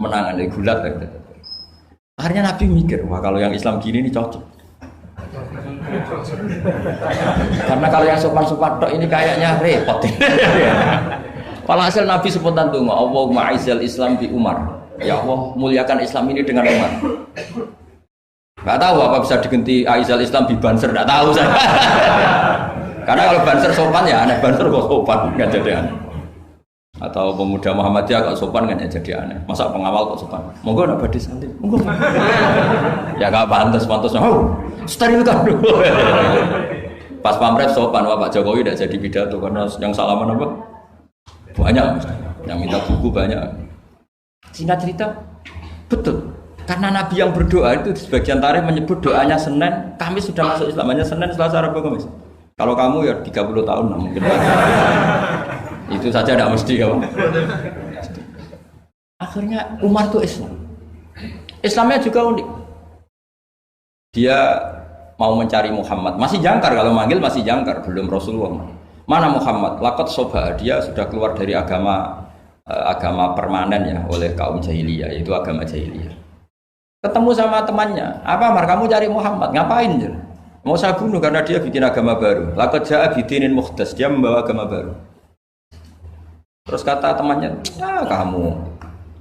Menangan dari gulat gitu. Akhirnya Nabi mikir, wah kalau yang Islam gini ini cocok. Karena kalau yang sopan-sopan tok ini kayaknya repot. Walhasil Nabi spontan donga, Allahumma aizal Islam bi Umar. Ya Allah, muliakan Islam ini dengan Umar. Enggak tahu apa bisa diganti aizal Islam bi Banser, enggak tahu saya. Karena kalau Banser sopan ya aneh, Banser kok sopan enggak jadi aneh. Atau pemuda Muhammadiyah kok sopan kan ya jadi aneh. Masa pengawal kok sopan? Monggo nak badhe salib. Monggo. Ya enggak pantas. Oh, steril kan. Pas pamret sopan, Pak Jokowi tidak jadi pidato karena yang salaman apa? Banyak, yang minta buku banyak. Singkat cerita, betul. Karena Nabi yang berdoa itu di sebagian tarikh menyebut doanya Senin, Kamis sudah masuk Islam. Hanya Senin, Selasa, Rabu, Kamis. Kalau kamu ya 30 tahun lah mungkin. Itu saja tidak mesti kamu. Akhirnya Umar itu Islam. Islamnya juga unik. Dia mau mencari Muhammad. Masih jangkar, kalau manggil masih jangkar, belum Rasulullah. Mana Muhammad? Lakot soba, dia sudah keluar dari agama permanen ya oleh kaum jahiliyah, yaitu agama jahiliyah. Ketemu sama temannya, apa Mar? Kamu cari Muhammad? Ngapain? Mau saya bunuh karena dia bikin agama baru. Lakot ja'a bidinin mukhdas, dia membawa agama baru. Terus kata temannya, kamu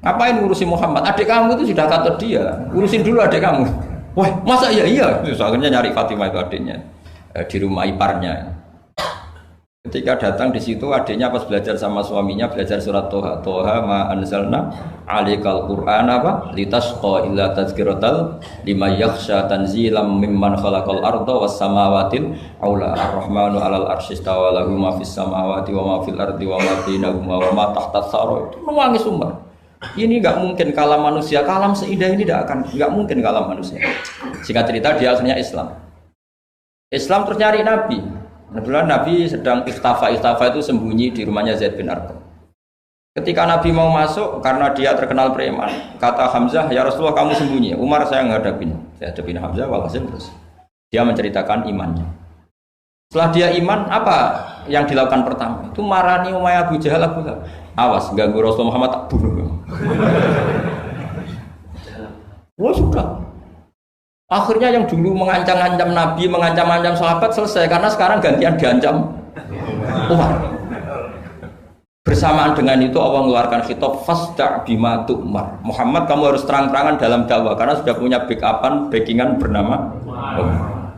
ngapain ngurusin Muhammad? Adik kamu itu sudah kata dia, urusin dulu adik kamu. Wah, masa iya? Terus akhirnya nyari Fatimah itu adiknya di rumah iparnya. Ketika datang di situ adiknya pas belajar sama suaminya belajar surat Toha ma anzalna alikal Qur'ana apa litasqa illa tazkiratal liman yakhsha tanzilam mimman khalaqal arda was samawatil aula ar-rahmanu 'alal arsy istawa lahu ma fis samawati wa ma fil ardi wa ma bainahuma wa ma tahtas sara. Itu nangis Umar. Ini enggak mungkin kalam manusia, kalam seindah ini enggak mungkin kalam manusia. Singkat cerita dia akhirnya Islam terus nyari Nabi. Kebetulan Nabi sedang ikhtafa itu sembunyi di rumahnya Zaid bin Arqam. Ketika Nabi mau masuk, karena dia terkenal preman, kata Hamzah, ya Rasulullah kamu sembunyi, Umar saya hadapin Hamzah, walhasil terus dia menceritakan imannya. Setelah dia iman, apa yang dilakukan pertama? Itu marani Umayyah Abu Jahal, awas ganggu Rasulullah Muhammad tak bunuh. Wah sudah. Akhirnya yang dulu mengancam-ancam Nabi, mengancam-ancam sahabat selesai, karena sekarang gantian diancam Umar. Bersamaan dengan itu Allah mengeluarkan khitab fasda' bima tu'mar. Muhammad, kamu harus terang-terangan dalam dakwah karena sudah punya backingan bernama Umar.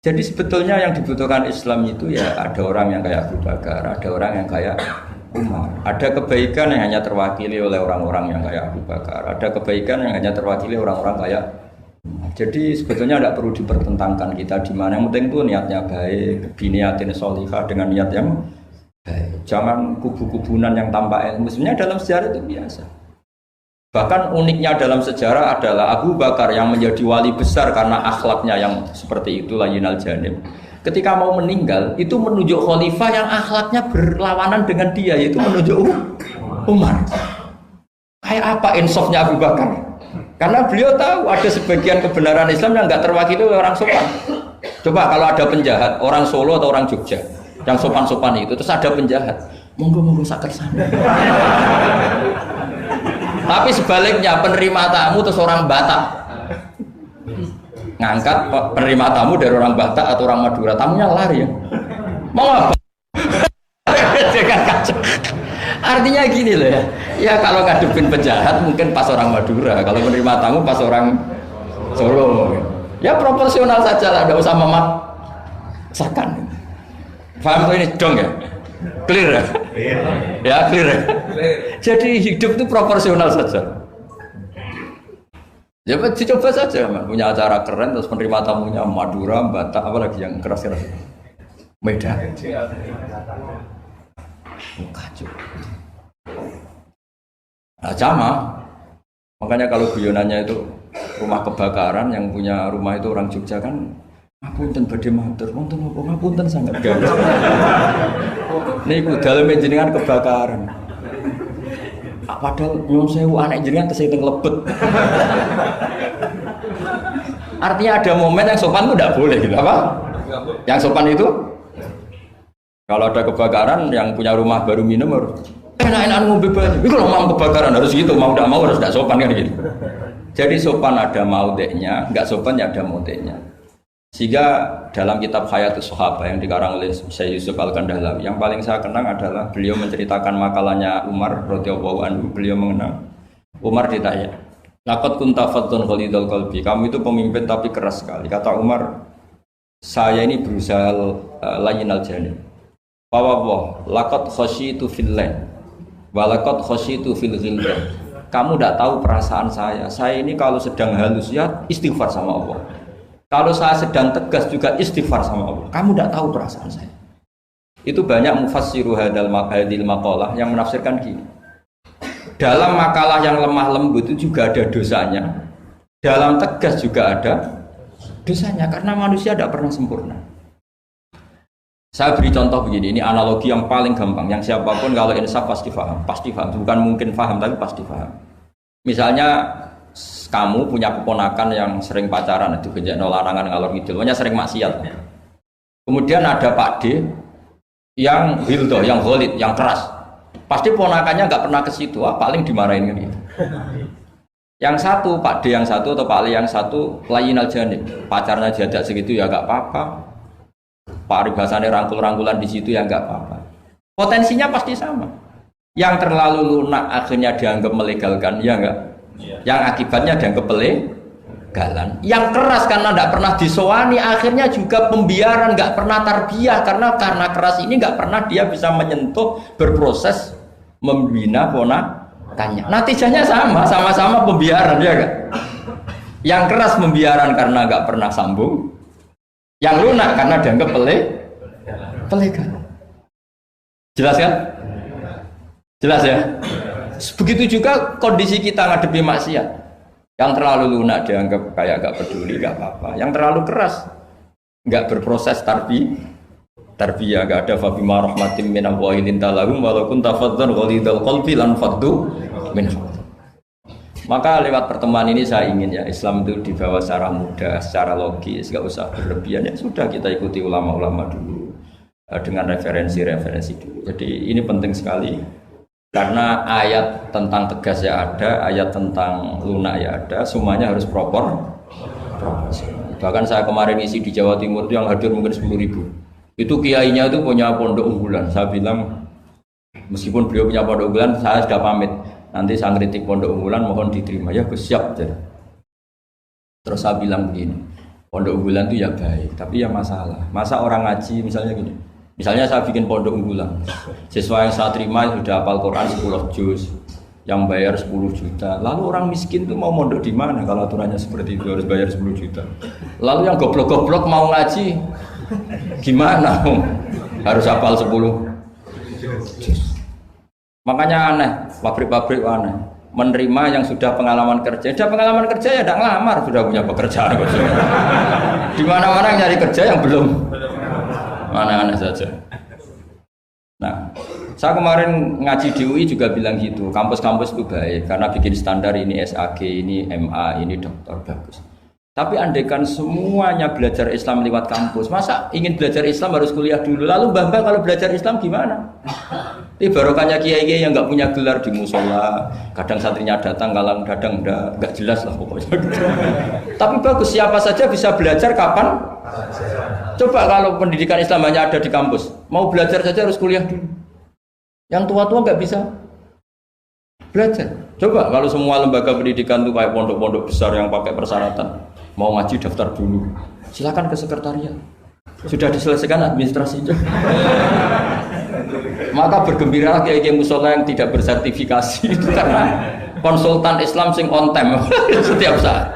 Jadi sebetulnya yang dibutuhkan Islam itu ya ada orang yang kayak Abu Bakar, ada orang yang kayak Umar. Ada kebaikan yang hanya terwakili oleh orang-orang yang kayak Abu Bakar, ada kebaikan yang hanya terwakili orang-orang kayak Umar. Jadi sebetulnya tidak perlu dipertentangkan kita di mana, yang penting itu niatnya baik, biniatin sholihah dengan niat yang baik. Jangan kubu-kubunan yang tanpa ilmu. Sebenarnya dalam sejarah itu biasa. Bahkan uniknya dalam sejarah adalah Abu Bakar yang menjadi wali besar karena akhlaknya yang seperti itu, layyinal janib. Ketika mau meninggal, itu menunjuk khalifah yang akhlaknya berlawanan dengan dia, yaitu menunjuk Umar. Kayak apa insafnya Abu Bakar? Karena beliau tahu ada sebagian kebenaran Islam yang nggak terwakili oleh orang sopan. Coba kalau ada penjahat, orang Solo atau orang Jogja, yang sopan-sopan itu, terus ada penjahat, monggo sakit sana. Tapi sebaliknya penerima tamu terus orang Batak ngangkat penerima tamu dari orang Batak atau orang Madura, tamunya lari ya. Mau apa? Artinya gini loh ya. Ya kalau ngadepin penjahat mungkin pas orang Madura, kalau menerima tamu pas orang Solo. Ya proporsional saja lah, tidak usah memaksakan. Paham ini dong ya? Clear ya? Ya clear ya? Jadi hidup itu proporsional saja. Ya dicoba saja, punya acara keren terus penerima tamunya Madura, Batak, apalagi yang keras-keras. Medan. Kacau. Nah, sama. Makanya kalau guyonannya itu rumah kebakaran, yang punya rumah itu orang Jogja kan, ngapunten badhe matur, wonten apa ngapunten sangat gawé. Niku dalem jenengan kebakaran. Padahal nyuwun sewu anak jenengan tesih teng lebet. Artinya ada momen yang sopan itu tidak boleh gitu apa? Yang sopan itu kalau ada kebakaran yang punya rumah baru minum harus enak-enak ngombe banyu. Iku lho mau kebakaran harus gitu, mau tidak mau harus tidak sopan kan gitu. Jadi sopan ada maudeknya, enggak sopan ya ada maudeknya. Sehingga dalam kitab Hayatus Sahabah yang dikarang oleh Syekh Yusuf Al-Kandahlawi, yang paling saya kenang adalah beliau menceritakan makalahnya Umar radhiyallahu anhu. Beliau mengenang Umar ditanya, "Laqad kunta faddun ghalidul qalbi." Kamu itu pemimpin tapi keras sekali. Kata Umar, "Saya ini berusaha layyinal janib." Fa wallah, laqad khasyitu fillah wa laqad khasyitu fil ghillah. Kamu tidak tahu perasaan saya. Saya ini kalau sedang halus ya istighfar sama Allah. Kalau saya sedang tegas juga istighfar sama Allah. Kamu tidak tahu perasaan saya. Itu banyak mufassiru hadal maqalah yang menafsirkan gini. Dalam makalah yang lemah lembut itu juga ada dosanya. Dalam tegas juga ada dosanya. Karena manusia tidak pernah sempurna. Saya beri contoh begini. Ini analogi yang paling gampang. Yang siapapun kalau insaf pasti paham. Pasti paham. Bukan mungkin paham tapi pasti paham. Misalnya kamu punya keponakan yang sering pacaran, itu kejakno larangan ngalor ngidul, pokoknya sering maksiat. Kemudian ada Pak D yang hildo, yang ghalid, yang keras. Pasti ponakannya nggak pernah ke situ, paling dimarahin kan gitu. Yang satu, Pak D yang satu atau Pak Ali yang satu layyinal janib, pacarnya jadak segitu ya nggak apa-apa. Paribasannya rangkul-rangkulan di situ ya nggak apa-apa. Potensinya pasti sama. Yang terlalu lunak akhirnya dianggap melegalkan, ya enggak? Yang akibatnya dianggap pelegalan. Yang keras karena tidak pernah disowani, akhirnya juga pembiaran, nggak pernah tarbiyah karena keras ini nggak pernah dia bisa menyentuh, berproses membina ponakannya. Natijahnya sama-sama pembiaran, ya enggak? Yang keras pembiaran karena nggak pernah sambung, yang lunak karena dianggap pelegalan. Jelas kan? Jelas ya? Begitu juga kondisi kita ngadepi maksiat. Yang terlalu lunak dianggap kayak gak peduli, gak apa-apa. Yang terlalu keras, gak berproses tarbiyah, gak ada fabima rahmatim minallahi linta lahum walaupun tafadzan ghalidul qalbi lan faddu min hawli. Maka lewat pertemuan ini saya ingin ya Islam itu dibawa secara mudah, secara logis, gak usah berlebihan. Ya sudah, kita ikuti ulama-ulama dulu dengan referensi-referensi dulu. Jadi ini penting sekali. Karena ayat tentang tegas ya ada, ayat tentang lunak ya ada, semuanya harus proporsional. Bahkan saya kemarin isi di Jawa Timur itu yang hadir mungkin 10.000. Itu kiainya itu punya pondok unggulan. Saya bilang Meskipun beliau punya pondok unggulan, saya sudah pamit. Nanti saya kritik pondok unggulan, mohon diterima. Ya Gus, siap. Jadi. Terus saya bilang begini, pondok unggulan itu ya baik, tapi ya masalah. Masa orang ngaji misalnya gini, misalnya saya bikin pondok unggulan, siswa yang saya terima sudah hafal Quran 10 juz, yang bayar 10 juta. Lalu orang miskin itu mau mondok di mana kalau aturannya seperti itu harus bayar 10 juta. Lalu yang goblok-goblok mau ngaji gimana? Harus hafal 10 juz. Makanya aneh, pabrik-pabrik aneh. Menerima yang sudah pengalaman kerja. Sudah pengalaman kerja ya tidak ngelamar, sudah punya pekerjaan. Di mana-mana nyari kerja yang belum. Aneh-aneh saja. Nah, saya kemarin ngaji di UI juga bilang gitu. Kampus-kampus itu baik karena bikin standar ini SAG, ini MA, ini doktor bagus. Tapi andaikan semuanya belajar Islam lewat kampus, masa ingin belajar Islam harus kuliah dulu? Lalu mbah-mbah kalau belajar Islam gimana? Ini barokahnya kiai-kiai yang nggak punya gelar di musola, kadang santrinya datang, kadang nggak jelas lah pokoknya. Tapi bagus, siapa saja bisa belajar kapan? Coba kalau pendidikan Islam hanya ada di kampus, mau belajar saja harus kuliah dulu. Yang tua-tua nggak bisa belajar. Coba kalau semua lembaga pendidikan itu kayak pondok-pondok besar yang pakai persyaratan, mau ngaji daftar dulu, silakan ke sekretariat. Sudah diselesaikan administrasinya. Maka bergembira kiai musola yang tidak bersertifikasi itu karena konsultan Islam sing on time setiap saat.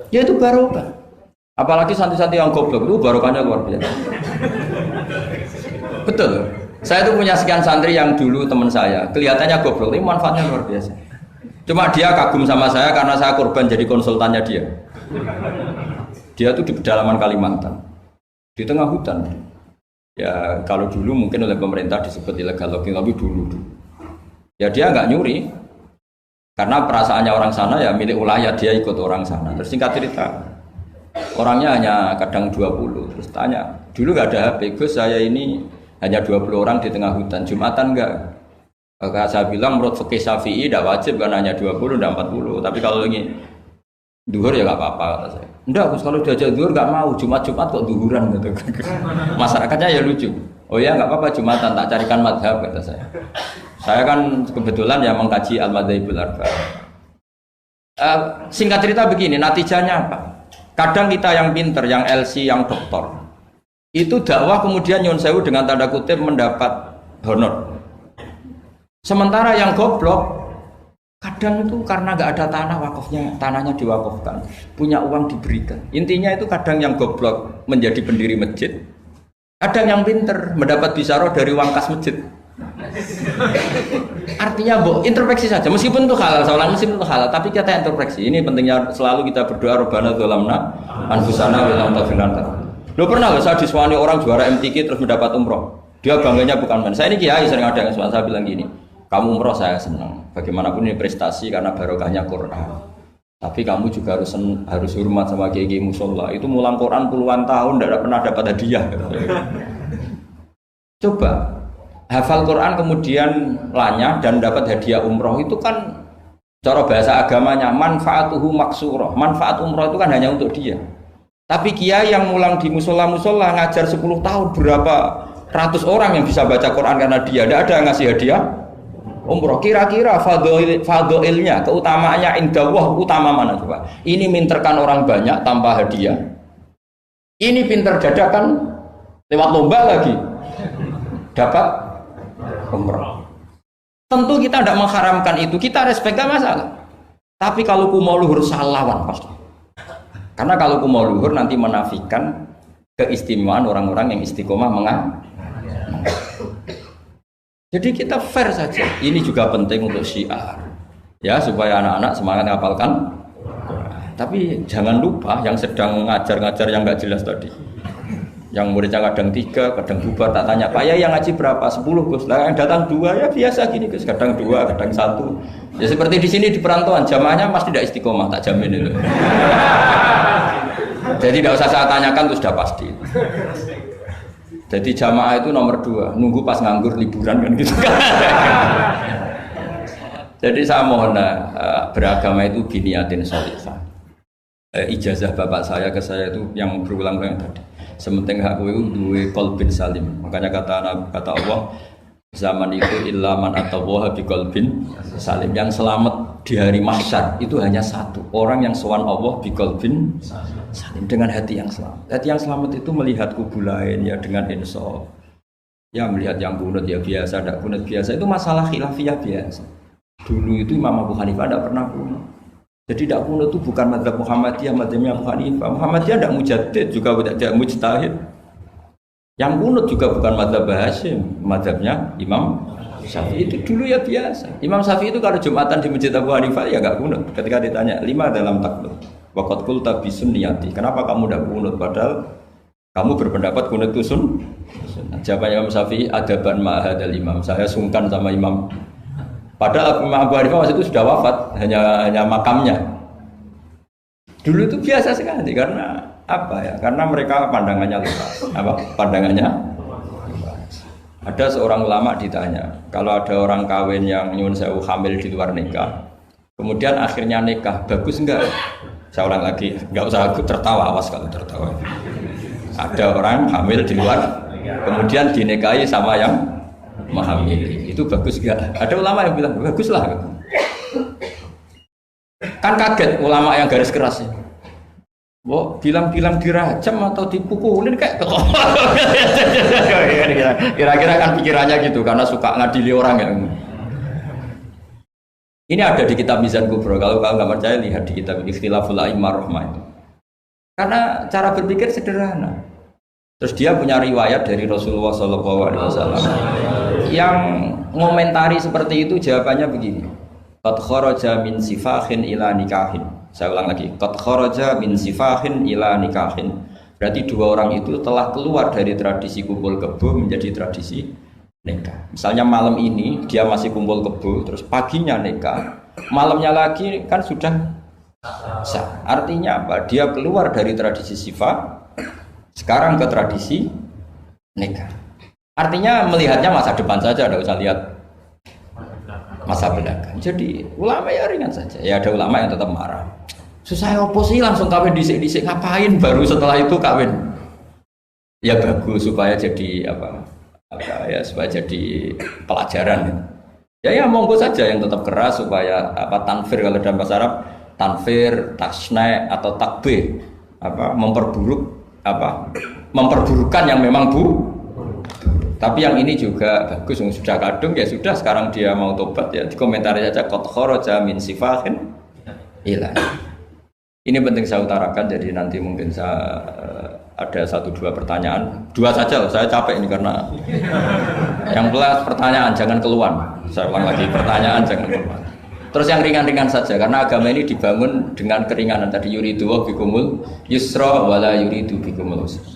Ya itu barokah. Apalagi santri-santri yang goblok itu barokahnya luar biasa. Betul. Saya itu punya sekian santri yang dulu teman saya, kelihatannya goblok, tapi manfaatnya luar biasa. Cuma dia kagum sama saya karena saya korban jadi konsultannya dia. Dia tuh di pedalaman Kalimantan, di tengah hutan. Ya kalau dulu mungkin oleh pemerintah disebut illegal logging, tapi dulu. Ya dia nggak nyuri, karena perasaannya orang sana ya milik wilayah, dia ikut orang sana. Terus singkat cerita, orangnya hanya kadang 20. Terus tanya, dulu nggak ada HP, Gus saya ini hanya 20 orang di tengah hutan, Jumatan enggak? Saya bilang menurut fikih Syafi'i tidak wajib kan hanya 20 dan 40, tapi kalau ini duhur ya nggak apa-apa kata saya. Enggak, Gus kalau diajak duhur nggak mau, Jumat-Jumat kok duhuran gitu. Masyarakatnya ya lucu. Oh ya nggak apa-apa Jumatan, tak carikan madhab kata saya. Saya kan kebetulan ya mengkaji al-madhabul arba'. Singkat cerita begini, natijahnya apa? Kadang kita yang pinter, yang LC, yang doktor, itu dakwah kemudian nyun sewu dengan tanda kutip mendapat honor. Sementara yang goblok kadang itu karena nggak ada tanah wakafnya, tanahnya diwakafkan, punya uang diberikan. Intinya itu kadang yang goblok menjadi pendiri masjid, kadang yang pinter mendapat bisaroh dari uang kas masjid. Artinya introspeksi saja, meskipun itu halal, soalnya meskipun itu halal, tapi kita introspeksi. Ini pentingnya selalu kita berdoa Rabbana dzalamna anfusana wa lam taghfir lana. Lo pernah nggak saya disuani orang juara MTQ terus mendapat umroh? Dia bangganya bukan main. Saya ini kiai sering ada yang suami saya bilang gini, kamu umroh saya senang. Bagaimanapun ini prestasi karena barokahnya Quran. Tapi kamu juga harus hormat sama kiai musola. Itu mulang Quran puluhan tahun tidak pernah dapat hadiah. Coba hafal Quran kemudian lanyah dan dapat hadiah umroh itu kan cara bahasa agamanya manfaatuhu maksurah. Manfaat umroh itu kan hanya untuk dia. Tapi kiai yang mulang di musola-musola ngajar 10 tahun berapa ratus orang yang bisa baca Quran karena dia tidak ada yang ngasih hadiah umroh. Kira-kira fadhoilnya, keutamaannya indallah utama mana coba? Ini minterkan orang banyak tanpa hadiah. Ini pinter dadakan lewat lomba lagi dapat umroh. Tentu kita tidak mengharamkan itu, kita respect gak masalah. Tapi kalau kumo luhur salah lawan pasti. Karena kalau kumo luhur nanti menafikan keistimewaan orang-orang yang istiqomah Jadi kita fair saja. Ini juga penting untuk syiar, ya supaya anak-anak semangat ngapalkan. Tapi jangan lupa yang sedang ngajar-ngajar yang nggak jelas tadi. Yang muridnya kadang 3, kadang bubar, tak tanya, Pak ya yang ngaji berapa? 10 Gus. Lah yang datang 2 ya biasa gini Gus. Kadang 2, kadang 1. Ya seperti di sini di perantauan jamaahnya pasti tidak istiqomah, tak jamin itu. Jadi tidak usah saya tanyakan itu sudah pasti. Jadi jamaah itu nomor 2, nunggu pas nganggur liburan kan gitu kan. Jadi saya mohon beragama itu biniatin sholihah. Ijazah bapak saya ke saya itu yang berulang-ulang tadi. Sementing aku itu duwe qalbin salim. Makanya kata Allah, Zaman itu ilaman atau waha biqalbin salim. Yang selamat di hari mahsyar itu hanya satu orang yang sowan Allah biqalbin salim, dengan hati yang selamat. Hati yang selamat itu melihat kubu lain ya dengan insaf. Ya melihat yang kunut ya biasa, tidak kunut biasa, itu masalah khilafiyah biasa. Dulu itu Imam Abu Hanifah tidak pernah kunut. Jadi tidak kunut itu bukan mazhab Muhammadiyah, mazhabnya Abu Hanifah. Muhammadiyah tidak mujaddid, juga tidak mujtahid. Yang kunut juga bukan mazhab Hasyim, mazhabnya Imam Syafi'i. Itu dulu ya biasa. Imam Syafi'i itu kalau Jumatan di Masjid Abu Hanifah ya enggak kunut. Ketika ditanya 5 dalam takbir, waqad qulta bi sunniyati. Kenapa kamu tidak kunut padahal kamu berpendapat kunut itu sunnah? Jawaban Imam Syafi'i, adaban ma'hadal imam. Saya sungkan sama imam. Padahal Imam Abu Hanifah waktu itu sudah wafat, hanya makamnya. Dulu itu biasa sekali karena apa ya? Karena mereka pandangannya luas. Apa? Pandangannya luas. Ada seorang ulama ditanya, kalau ada orang kawin yang nyuwun sewu hamil di luar nikah, kemudian akhirnya nikah, bagus enggak? Saya ulang lagi, enggak usah aku tertawa, awas kalau tertawa. Ada orang hamil di luar, kemudian dinikahi sama yang menghamili, itu bagus enggak? Ada ulama yang bilang baguslah. Kan kaget ulama yang garis keras. Wah, bilang-bilang dirajam atau dipukulin kayak kira-kira kan pikirannya gitu karena suka ngadili orang ya. Ini ada di kitab Mizan Kubro. Kalau kamu nggak percaya lihat di kitab Ikhtilaful A'immah Rahmah itu. Karena cara berpikir sederhana. Terus dia punya riwayat dari Rasulullah SAW yang ngomentari seperti itu, jawabannya begini. Qad kharaja min sifahin ila nikahin. Saya ulang lagi, qad kharaja min sifahin ila nikahin. Berarti dua orang itu telah keluar dari tradisi kumpul kebo menjadi tradisi nikah. Misalnya malam ini dia masih kumpul kebo, terus paginya nikah, malamnya lagi kan sudah sah. Artinya apa? Dia keluar dari tradisi sifat, sekarang ke tradisi nikah. Artinya melihatnya masa depan saja, tidak usah lihat masa belakang. Jadi ulama ya ringan saja. Ya ada ulama yang tetap marah. Susah apa sih langsung kawin disik-disik, ngapain baru setelah itu kawin? Ya bagus supaya jadi apa ya, supaya jadi pelajaran. Ya monggo saja yang tetap keras supaya apa tanfir, kalau dalam bahasa Arab tanfir, tasna atau takbir, apa memperburukan yang memang tapi yang ini juga bagus, sudah kadung ya sudah, sekarang dia mau tobat ya dikomentari saja qad kharaja min sifahin ila. Ini penting saya utarakan, jadi nanti mungkin saya ada 1-2 pertanyaan, 2 saja loh, saya capek ini karena yang belas pertanyaan jangan keluar. Saya ulang lagi, pertanyaan jangan keluar. Terus yang ringan-ringan saja, karena agama ini dibangun dengan keringanan. Tadi yuridu bikumul yusra wala yuridu bikumul usra.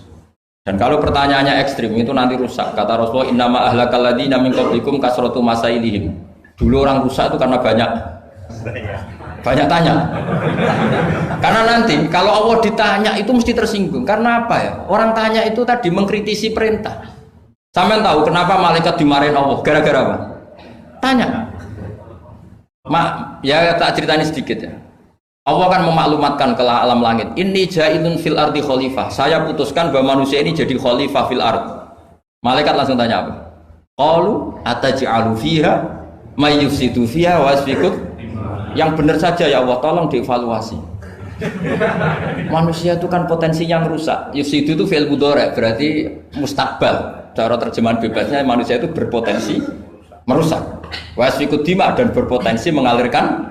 Dan kalau pertanyaannya ekstrim itu nanti rusak. Kata Rasulullah, innama ahlakal ladzina min qablikum kasratu masailihim. Dulu orang rusak itu karena banyak tanya. Karena nanti kalau Allah ditanya itu mesti tersinggung. Karena apa ya? Orang tanya itu tadi mengkritisi perintah. Sampean tahu kenapa malaikat dimarahin Allah? Gara-gara apa? Tanya. Ya tak ceritani sedikit ya. Allah kan memaklumatkan ke alam langit, inni ja'ilun fil ardi khalifah. Saya putuskan bahwa manusia ini jadi khalifah fil ard. Malaikat langsung tanya apa? Qalu ataj'alu fiha may yufsidu fiha wa yasfiku. Yang benar saja ya Allah, tolong dievaluasi. Manusia itu kan potensi yang rusak. Yufsidu itu fi'il mudhari', berarti mustakbal. Cara terjemahan bebasnya manusia itu berpotensi merusak. Wa yasfiku dima, dan berpotensi mengalirkan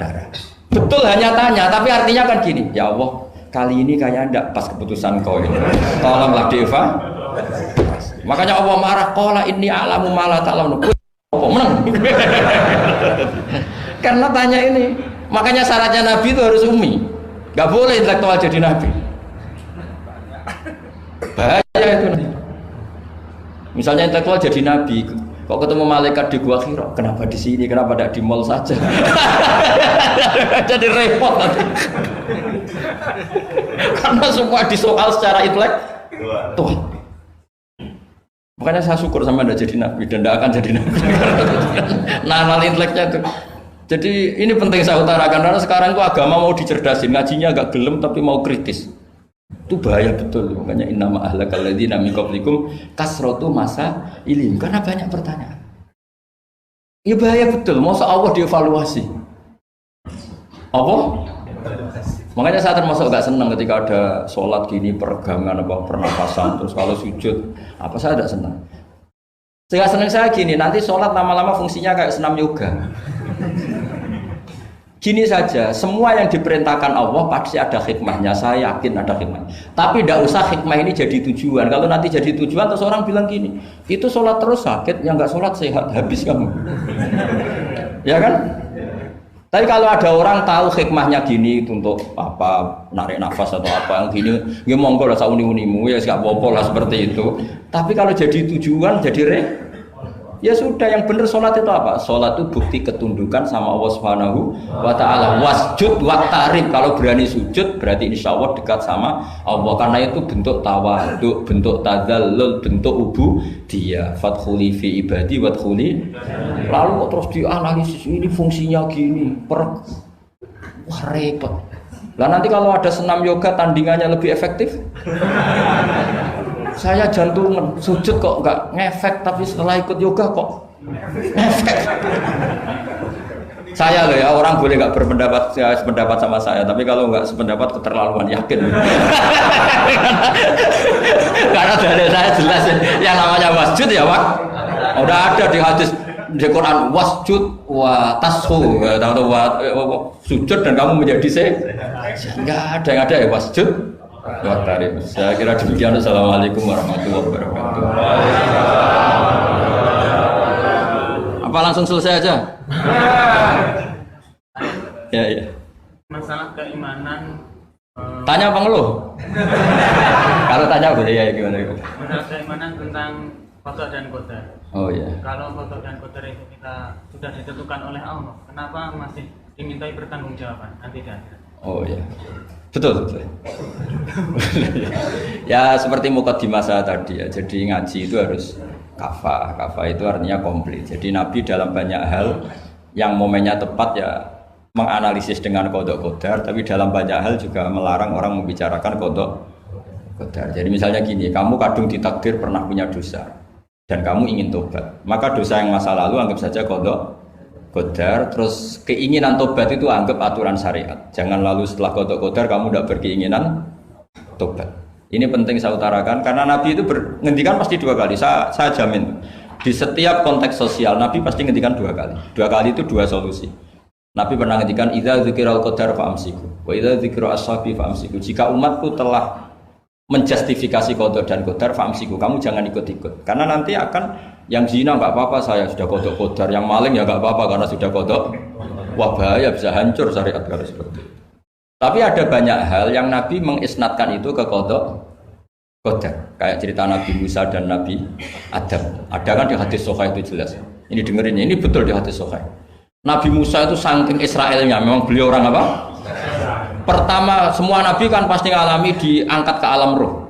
darah. Betul hanya tanya, tapi artinya kan gini, ya Allah, kali ini kayaknya tidak pas keputusan kau ini. Tolonglah Deva. Makanya Allah marah, qala inni a'lamu ma la ta'lamun. Apa menang? Karena tanya ini. Makanya syaratnya Nabi itu harus ummi. Enggak boleh intelektual jadi Nabi. Bahaya itu. Misalnya intelektual jadi Nabi, kok ketemu malaikat di Gua Hira, kenapa di sini, kenapa tidak di mall saja? Jadi repot nanti. Karena semua disoal secara intelektual. Makanya saya syukur sama Anda jadi Nabi dan tidak akan jadi Nabi. Nah, inteleknya itu. Jadi ini penting saya utarakan, karena sekarang itu agama mau dicerdasin, ngajinya agak gelem tapi mau kritis. Itu bahaya betul. Makanya innama ahlakal ladzina min qablikum kasratu masa ilim, karena banyak pertanyaan. Ya bahaya betul. Masa Allah dievaluasi? Apa? Makanya saya termasuk gak senang ketika ada sholat gini peregangan apa pernapasan, terus kalau sujud apa saya tidak senang. Saya senang saya gini, nanti sholat lama-lama fungsinya kayak senam yoga. Gini saja, semua yang diperintahkan Allah pasti ada hikmahnya, saya yakin ada hikmahnya. Tapi tidak usah hikmah ini jadi tujuan. Kalau nanti jadi tujuan, terus orang bilang gini, itu sholat terus sakit, yang nggak sholat sehat, habis kamu. Ya kan? Tapi kalau ada orang tahu hikmahnya gini untuk apa, narik nafas atau apa, yang gini, ya monggo lah sauni-unimu, ya nggak apa-apa lah seperti itu. Tapi kalau jadi tujuan, jadi ya sudah, yang benar sholat itu apa? Sholat itu bukti ketundukan sama Allah Subhanahu wa ta'ala. Wasjud waqtarib, kalau berani sujud berarti insya Allah dekat sama Allah, karena itu bentuk tawaduk, bentuk tadzallul, bentuk ubudiyah. Fadkhuli fi ibadi wadkhuli. Lalu kok terus dianalisis ini fungsinya gini, wah repot. Lah nanti kalau ada senam yoga tandingannya lebih efektif? Saya jantungan, sujud kok nggak ngefek, tapi setelah ikut yoga kok ngefek. Saya loh ya, orang boleh nggak berpendapat sependapat sama saya, tapi kalau nggak sependapat keterlaluan, yakin. Karena dari saya jelas yang namanya wasjud ya Pak, udah ada di hadis di Quran, wasjud wa tashu, atau sujud dan kamu menjadi nggak ada yang ada ya wasjud. Saya kira demikian. Assalamualaikum warahmatullahi wabarakatuh. Apa langsung selesai aja? Ya. Masalah keimanan. Tanya apa ngeluh? Kalau tanya boleh ya gimana? Masalah keimanan tentang qada dan qadar. Oh ya. Kalau qada dan qadar itu kita sudah ditentukan oleh Allah, kenapa masih dimintai pertanggungjawaban nanti di akhirat? Oh ya. Betul. Ya seperti mukadimah saya tadi ya. Jadi ngaji itu harus kafah. Kafah itu artinya komplit. Jadi Nabi dalam banyak hal yang momennya tepat ya menganalisis dengan qada qadar, tapi dalam banyak hal juga melarang orang membicarakan qada qadar. Jadi misalnya gini, kamu kadung ditakdir pernah punya dosa dan kamu ingin tobat, maka dosa yang masa lalu anggap saja qada qadar, terus keinginan tobat itu anggap aturan syariat. Jangan lalu setelah qada qadar kamu tidak berkeinginan tobat. Ini penting saya utarakan karena Nabi itu ngendikan pasti dua kali. Saya jamin di setiap konteks sosial Nabi pasti ngendikan dua kali. Dua kali itu dua solusi. Nabi pernah ngendikan idza dzikiral qadar fa amsiku wa idza dzikra ashabi fa amsiku. Jika umatku telah menjustifikasi qada dan qadar fa amsiku, kamu jangan ikut-ikut. Karena nanti akan yang zina nggak apa-apa, saya sudah qada qadar, yang maling ya nggak apa-apa karena sudah qada. Wah bahaya, bisa hancur syariat kalau seperti itu. Tapi ada banyak hal yang Nabi mengisnadkan itu ke qada qadar. Kayak cerita Nabi Musa dan Nabi Adam. Ada kan di hadis Sahih itu jelas. Ini dengerin, ini betul di hadis Sahih. Nabi Musa itu saking Israelnya, memang beliau orang apa? Pertama semua Nabi kan pasti ngalami diangkat ke alam roh.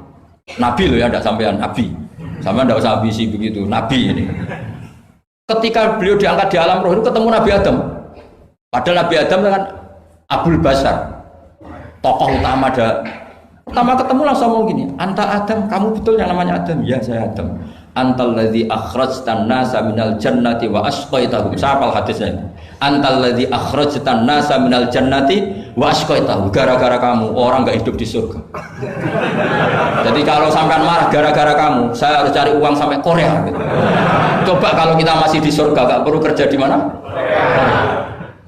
Nabi loh ya, tidak sampean Nabi. Sama tidak usah ambisi begitu, Nabi ini. Ketika beliau diangkat di alam roh itu ketemu Nabi Adam. Padahal Nabi Adam kan Abul Basar, tokoh utama ada. Pertama ketemu langsung ngomong gini, anta Adam, kamu betul yang namanya Adam? Ya saya Adam. Antal ladzi akhrajtan nasa minal jannati wa asqaitahum. Saya hafal hadisnya. Antal ladzi akhrajtan nasa minal jannati wa asqaitahum. Gara-gara kamu orang enggak hidup di surga. Jadi kalau sampean marah gara-gara kamu, saya harus cari uang sampai Korea gitu. Coba kalau kita masih di surga, enggak perlu kerja di mana?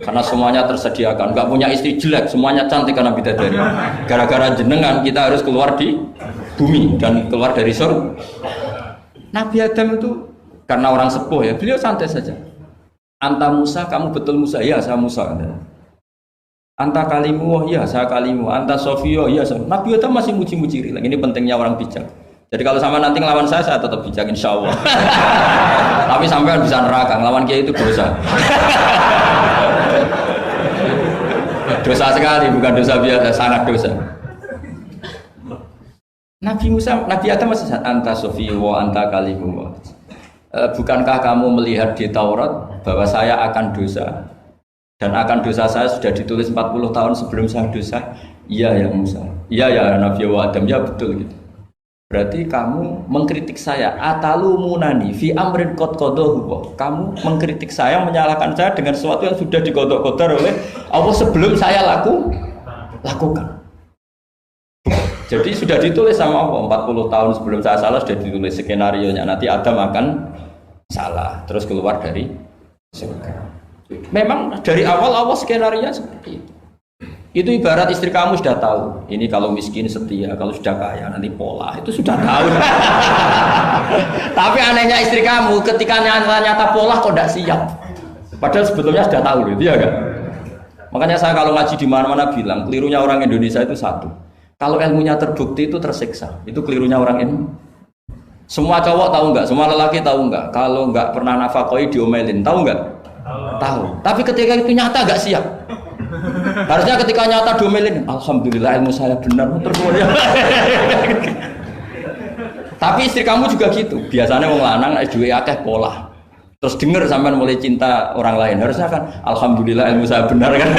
Karena semuanya tersediakan, enggak punya istri jelek, semuanya cantik karena bidadari. Gara-gara jenengan kita harus keluar di bumi dan keluar dari surga. Nabi Adam itu karena orang sepuh ya, beliau santai saja. Anta Musa, kamu betul Musa? Ya, saya Musa. Anta kalimu, ya saya kalimu. Anta Sofio, ya saya. Nabi Adam masih muji-muji rilek. Ini pentingnya orang bijak. Jadi kalau sama nanti ngelawan saya tetap bijak insya Allah. Tapi sampai bisa neraka, ngelawan kiai itu dosa. Dosa sekali, bukan dosa biasa, sangat dosa. Nabi Musa, Nabi Adam masih anta Sofio, anta kalimu. Bukankah kamu melihat di Taurat bahwa saya akan dosa dan akan dosa saya sudah ditulis 40 tahun sebelum saya dosa? Iya ya Musa. Iya ya Nabi Adam ya betul gitu. Berarti kamu mengkritik saya atalumunani fi amrin qad qadahu. Kamu mengkritik saya, menyalahkan saya dengan sesuatu yang sudah digodok-godok oleh Allah sebelum saya lakukan. Jadi sudah ditulis sama Allah 40 tahun sebelum saya salah sudah ditulis skenario-nya nanti Adam akan salah terus keluar dari surga. Memang dari awal Allah skenario-nya seperti itu. Itu ibarat istri kamu sudah tahu ini kalau miskin setia, kalau sudah kaya nanti pola, itu sudah tahu. Tapi anehnya istri kamu ketika nyata-nyata pola kok tidak siap, padahal sebetulnya sudah tahu itu ya kan. Makanya saya kalau ngaji di mana-mana bilang kelirunya orang Indonesia itu satu, kalau ilmunya terbukti itu tersiksa, itu kelirunya orang ini. Semua cowok tahu nggak, semua lelaki tahu nggak, kalau nggak pernah nafakoi diomelin, tahu nggak? Tahu. Tapi ketika itu nyata nggak siap. Harusnya ketika nyata diomelin, alhamdulillah ilmu saya benar terus. Tapi istri kamu juga gitu. Biasanya wong lanang duwe akeh pola. Terus denger sampean mulai cinta orang lain. Harusnya kan alhamdulillah ilmu saya benar kan.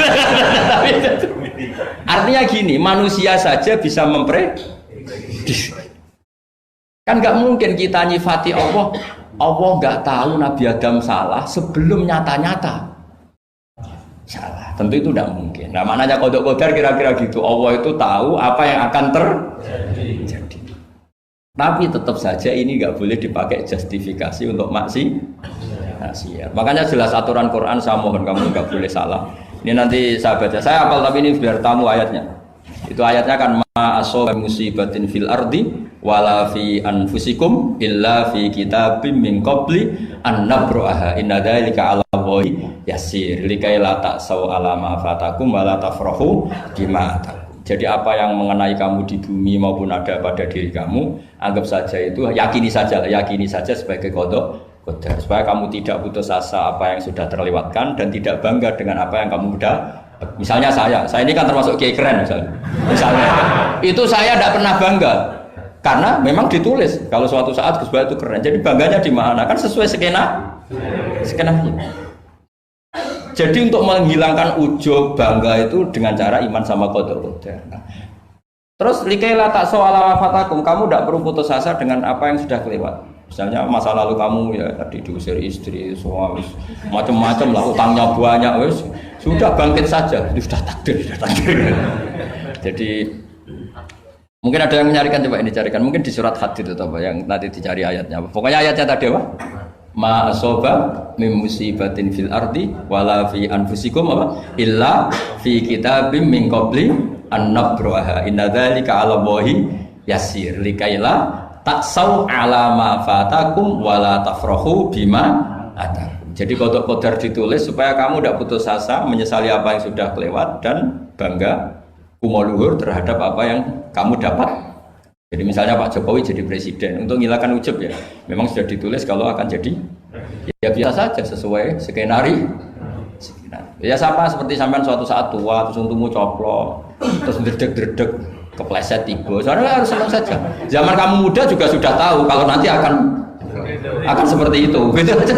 Artinya gini, manusia saja bisa memprediksi. Kan nggak mungkin kita nyifati Allah. Allah nggak tahu Nabi Adam salah sebelum nyata-nyata salah. Tentu itu tidak mungkin. Nah maknanya kodok kodar kira-kira gitu. Allah itu tahu apa yang akan terjadi. Tapi tetap saja ini nggak boleh dipakai justifikasi untuk maksiat. Makanya jelas aturan Quran, saya mohon kamu nggak boleh salah. Ini nanti saya baca. Saya hafal tapi ini biar tamu ayatnya. Itu ayatnya kan ma asoba musibatin fil ardi wala fi anfusikum illa fi kitabim min qabli an nabraha inna dzalika 'ala Allahi yasir likai la ta'sau 'ala ma fatakum wa la tafrahu bima takum. Jadi apa yang mengenai kamu di bumi maupun ada pada diri kamu, anggap saja itu yakini saja sebagai qada qadar supaya kamu tidak putus asa apa yang sudah terlewatkan dan tidak bangga dengan apa yang kamu sudah. Misalnya saya ini kan termasuk kiai keren misalnya itu saya tidak pernah bangga karena memang ditulis kalau suatu saat Gus Bahat itu keren, jadi bangganya di mana? Kan sesuai skenanya. Jadi untuk menghilangkan ujub bangga itu dengan cara iman sama qada qadar. Terus likaila tak soal fatakum, kamu tidak perlu putus asa dengan apa yang sudah kelewat. Misalnya masa lalu kamu ya tadi diusir istri, suami, macam-macam lah, utangnya banyak, wes sudah bangkit saja, itu sudah takdir. Jadi mungkin ada yang mencarikan, coba ini carikan, mungkin di surat Hadid itu apa yang nanti dicari ayatnya. Pokoknya ayatnya tadi apa? Ma asoba mim musibatin fil ardi wala fi anfusikum apa? Illa fi kitabim min qabli an nabraha inna dzalika 'ala Allahi yasir likaila taksau 'ala ma fatakum wala tafrahu bima atakum. Jadi kodok kodar ditulis supaya kamu tidak putus asa menyesali apa yang sudah kelewat dan bangga kumoluhur terhadap apa yang kamu dapat. Jadi misalnya Pak Jokowi jadi presiden untuk menghilangkan ujub ya, memang sudah ditulis kalau akan jadi ya biasa saja sesuai skenario. Ya sama seperti sampean suatu saat tua terus untungmu coplok terus dredeg kepleset tiba. Soalnya harus senang saja. Zaman kamu muda juga sudah tahu kalau nanti akan seperti itu. Gitu aja.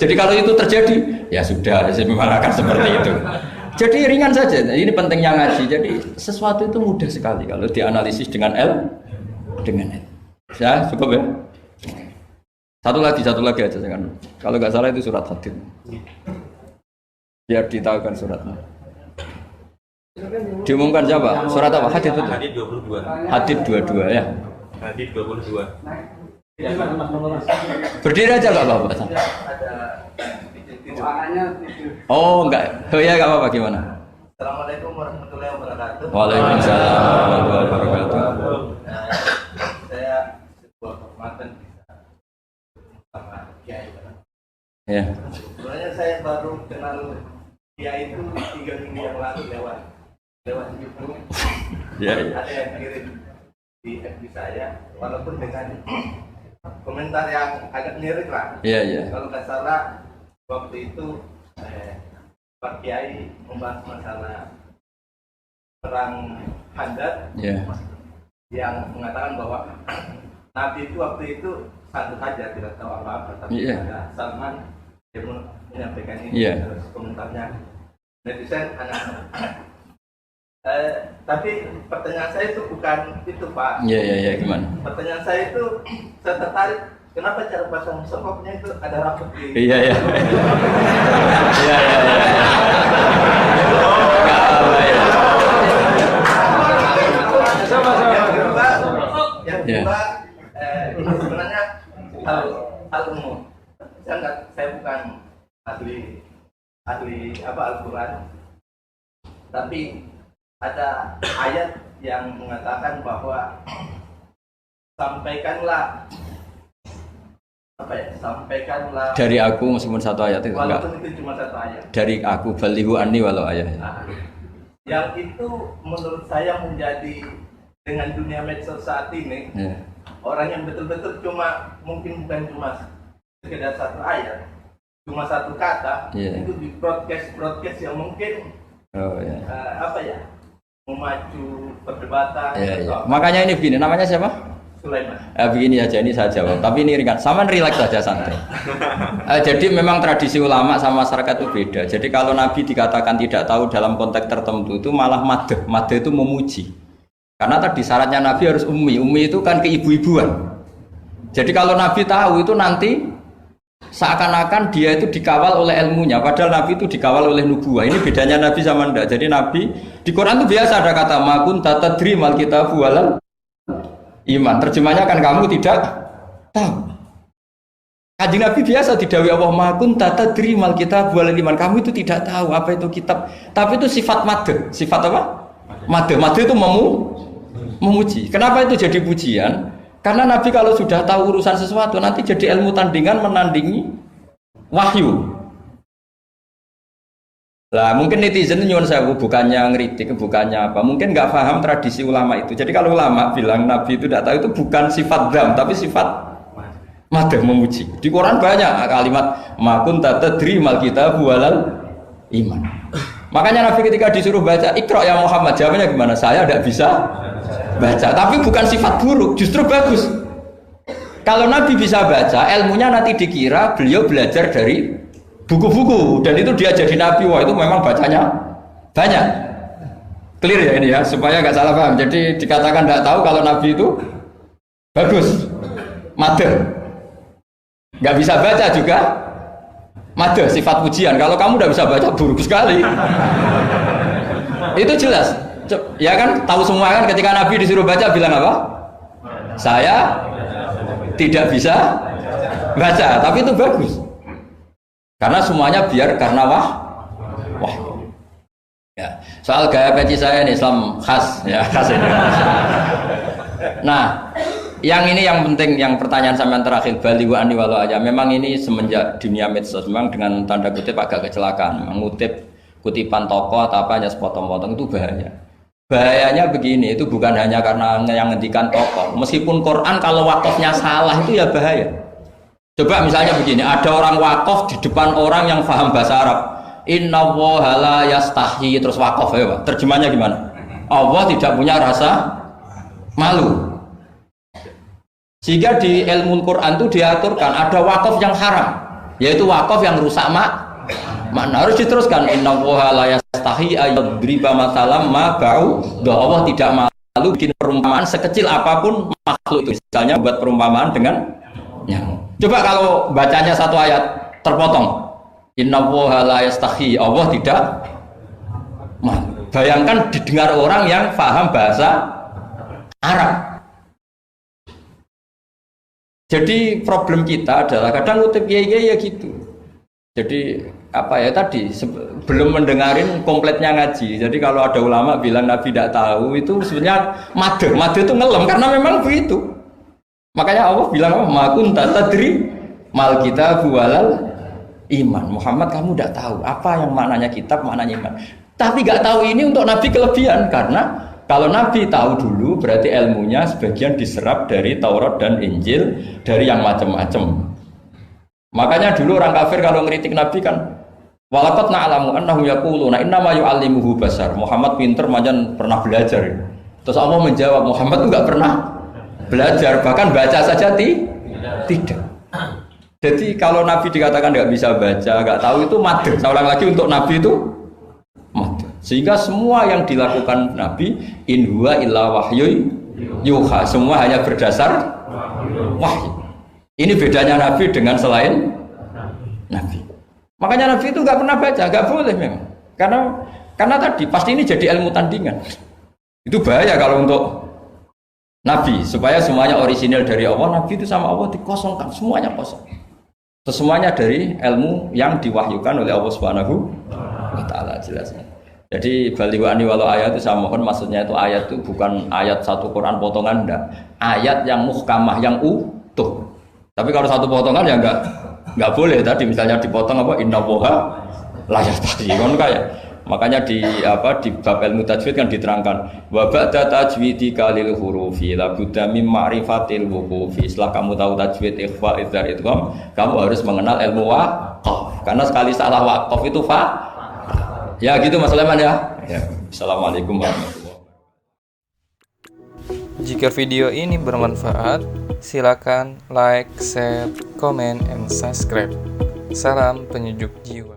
Jadi kalau itu terjadi ya sudah memang akan seperti itu. Jadi ringan saja. Ini pentingnya ngaji. Jadi sesuatu itu mudah sekali kalau dianalisis dengan dengan L. Ya cukup ya. Satu lagi aja jangan. Kalau nggak salah itu surat Hadid. Biar ditahukan suratnya. Diumumkan siapa? Surat apa? Hadid itu. Hadid 22. Hadid 22 ya. Hadid 22. Berdiri aja nggak apa-apa. Oh enggak. Oh ya nggak apa-apa gimana? Assalamualaikum warahmatullahi wabarakatuh. Waalaikumsalam warahmatullahi wabarakatuh. Saya sebuah kehormatan bisa sama Kiai. Ya. Sebenarnya saya baru kenal Kiai itu 3 minggu yang lalu lewat YouTube. Ya. Ada yang kirim di FB saya, walaupun dengan komentar yang agak mirip lah. Iya. Kalau nggak salah waktu itu Pak Kiai membahas masalah perang Handar. Iya. Yang mengatakan bahwa Nabi itu waktu itu santun saja, tidak tahu apa-apa, tapi ada Salman yang menyampaikan ini. Terus komentarnya netizen anak Tapi pertanyaan saya itu bukan itu, Pak. Iya, gimana? Pertanyaan saya itu, saya tertarik kenapa cara pasang sokoknya itu ada rambut di... Iya. Yang kedua, ini sebenarnya hal umum. Saya bukan ahli Al-Quran, tapi ada ayat yang mengatakan bahwa sampaikanlah dari aku, meskipun satu ayat itu enggak. Walaupun itu cuma satu ayat. Dari aku balighu anni walau ayat. Yang itu menurut saya menjadi dengan dunia medsos saat ini, orang yang betul-betul mungkin bukan cuma sekedar satu ayat, cuma satu kata, itu di broadcast yang mungkin memacu perdebatan. Makanya ini begini, namanya siapa? Sulaiman. Begini aja, ini saya jawab. Tapi ini ringan, sama relax saja, santai. Jadi memang tradisi ulama sama masyarakat itu beda. Jadi kalau Nabi dikatakan tidak tahu dalam konteks tertentu itu malah madh. Madh itu memuji. Karena tadi syaratnya Nabi harus ummi. Ummi itu kan keibu-ibuan. Jadi kalau Nabi tahu itu nanti seakan-akan dia itu dikawal oleh ilmunya, padahal Nabi itu dikawal oleh nubuah. Ini bedanya Nabi sama ndak. Jadi Nabi di Quran itu biasa ada kata makun tatadri mal kitabu walal iman. Terjemahnya kan kamu tidak tahu. Kanjeng Nabi biasa didhawuhi Allah makun tatadri mal kitabu walal iman. Kamu itu tidak tahu apa itu kitab. Tapi itu sifat madh. Sifat apa? Madh. Madh itu memuji. Kenapa itu jadi pujian? Karena Nabi kalau sudah tahu urusan sesuatu nanti jadi ilmu tandingan menandingi wahyu. Lah mungkin netizen nyuwun sewu, bukannya ngeritik, bukannya apa, mungkin nggak paham tradisi ulama itu. Jadi kalau ulama bilang Nabi itu tidak tahu, itu bukan sifat dzam tapi sifat madh, memuji. Di Quran banyak kalimat makun tatadri mal kitabu walal iman. Makanya Nabi ketika disuruh baca Iqra ya Muhammad, jawabnya gimana? Saya tidak bisa baca, tapi bukan sifat buruk, justru bagus. Kalau Nabi bisa baca, ilmunya nanti dikira beliau belajar dari buku-buku, dan itu dia jadi Nabi. Wah, itu memang bacanya banyak. Clear ya ini ya, supaya nggak salah paham. Jadi dikatakan tidak tahu kalau Nabi itu bagus, madh. Nggak bisa baca juga madh, sifat pujian. Kalau kamu tidak bisa baca, buruk sekali. Itu jelas. Ya kan, tahu semua kan, ketika Nabi disuruh baca bilang apa? Saya tidak bisa baca, tapi itu bagus. Karena semuanya biar karena wah. Ya, soal gaya peci saya ini Islam khas ya, khas ini. Nah, yang ini yang penting, yang pertanyaan sampean terakhir balighu anni walau aja. Memang ini semenjak dunia medsos memang dengan tanda kutip agak kecelakaan. Mengutip kutipan tokoh atau apa hanya sepotong-potong itu bahaya. Bahayanya begini, itu bukan hanya karena yang ngendikan tokoh. Meskipun Quran kalau wakafnya salah itu ya bahaya. Coba misalnya begini, ada orang wakaf di depan orang yang paham bahasa Arab. Inna Allaha la yastahi, terus wakaf ya Pak. Terjemahnya gimana? Allah tidak punya rasa malu. Sehingga di ilmu Quran itu diaturkan ada wakaf yang haram, yaitu wakaf yang rusak makna. Harus diteruskan innallaha la yastahi ayyadriba masalam ma ba'u. Allah tidak malu bikin perumpamaan sekecil apapun makhluk itu. Misalnya buat perumpamaan dengan nyamuk. Coba kalau bacanya satu ayat terpotong. Innallaha la yastahi, Allah tidak malu. Bayangkan didengar orang yang paham bahasa Arab. Jadi problem kita adalah kadang ngutip kiai ya gitu. Jadi apa ya tadi belum mendengarin kompletnya ngaji. Jadi kalau ada ulama bilang Nabi tidak tahu itu sebenarnya madh itu ngelem karena memang begitu. Makanya Allah bilang apa? Ma kunta tadri mal kitabu walal iman. Muhammad kamu tidak tahu apa yang maknanya kitab, maknanya iman. Tapi nggak tahu ini untuk Nabi kelebihan karena kalau Nabi tahu dulu berarti ilmunya sebagian diserap dari Taurat dan Injil, dari yang macam-macam. Makanya dulu orang kafir kalau ngeritik Nabi kan walaqad na'lamu annahu yaquluna innama yu'allimuhu basar. Muhammad pinter macam pernah belajar. Terus Allah menjawab Muhammad itu enggak pernah belajar, bahkan baca saja tidak. Jadi kalau Nabi dikatakan enggak bisa baca, enggak tahu itu madh. Saya ulang lagi untuk Nabi itu madh. Sehingga semua yang dilakukan Nabi in huwa illa wahyu yuha, semua hanya berdasar wahyu. Ini bedanya Nabi dengan selain Nabi. Makanya Nabi itu nggak pernah baca, nggak boleh memang. Karena tadi pasti ini jadi ilmu tandingan. Itu bahaya kalau untuk Nabi, supaya semuanya orisinal dari Allah. Nabi itu sama Allah dikosongkan, semuanya kosong. Semuanya dari ilmu yang diwahyukan oleh Allah Subhanahu wa Ta'ala, jelasnya. Jadi baliwani walau ayat itu saya mohon, maksudnya itu ayat itu bukan ayat satu Quran potongan, enggak. Ayat yang muhkamah, yang utuh. Tapi kalau satu potongan ya enggak boleh. Tadi misalnya dipotong apa inna woha layak tadi kan kayak. Makanya di bab ilmu tajwid kan diterangkan wa ba'da tajwidika lil hurufi la budda mim ma'rifatil wuqufi. Setelah kamu tahu tajwid ikhfa idzar idgham, kamu harus mengenal ilmu waqaf. Karena sekali salah waqaf itu ya gitu Mas Sulaiman ya. Assalamualaikum warahmatullahi wabarakatuh. Jika video ini bermanfaat, silakan like, share, comment, and subscribe. Salam penyejuk jiwa.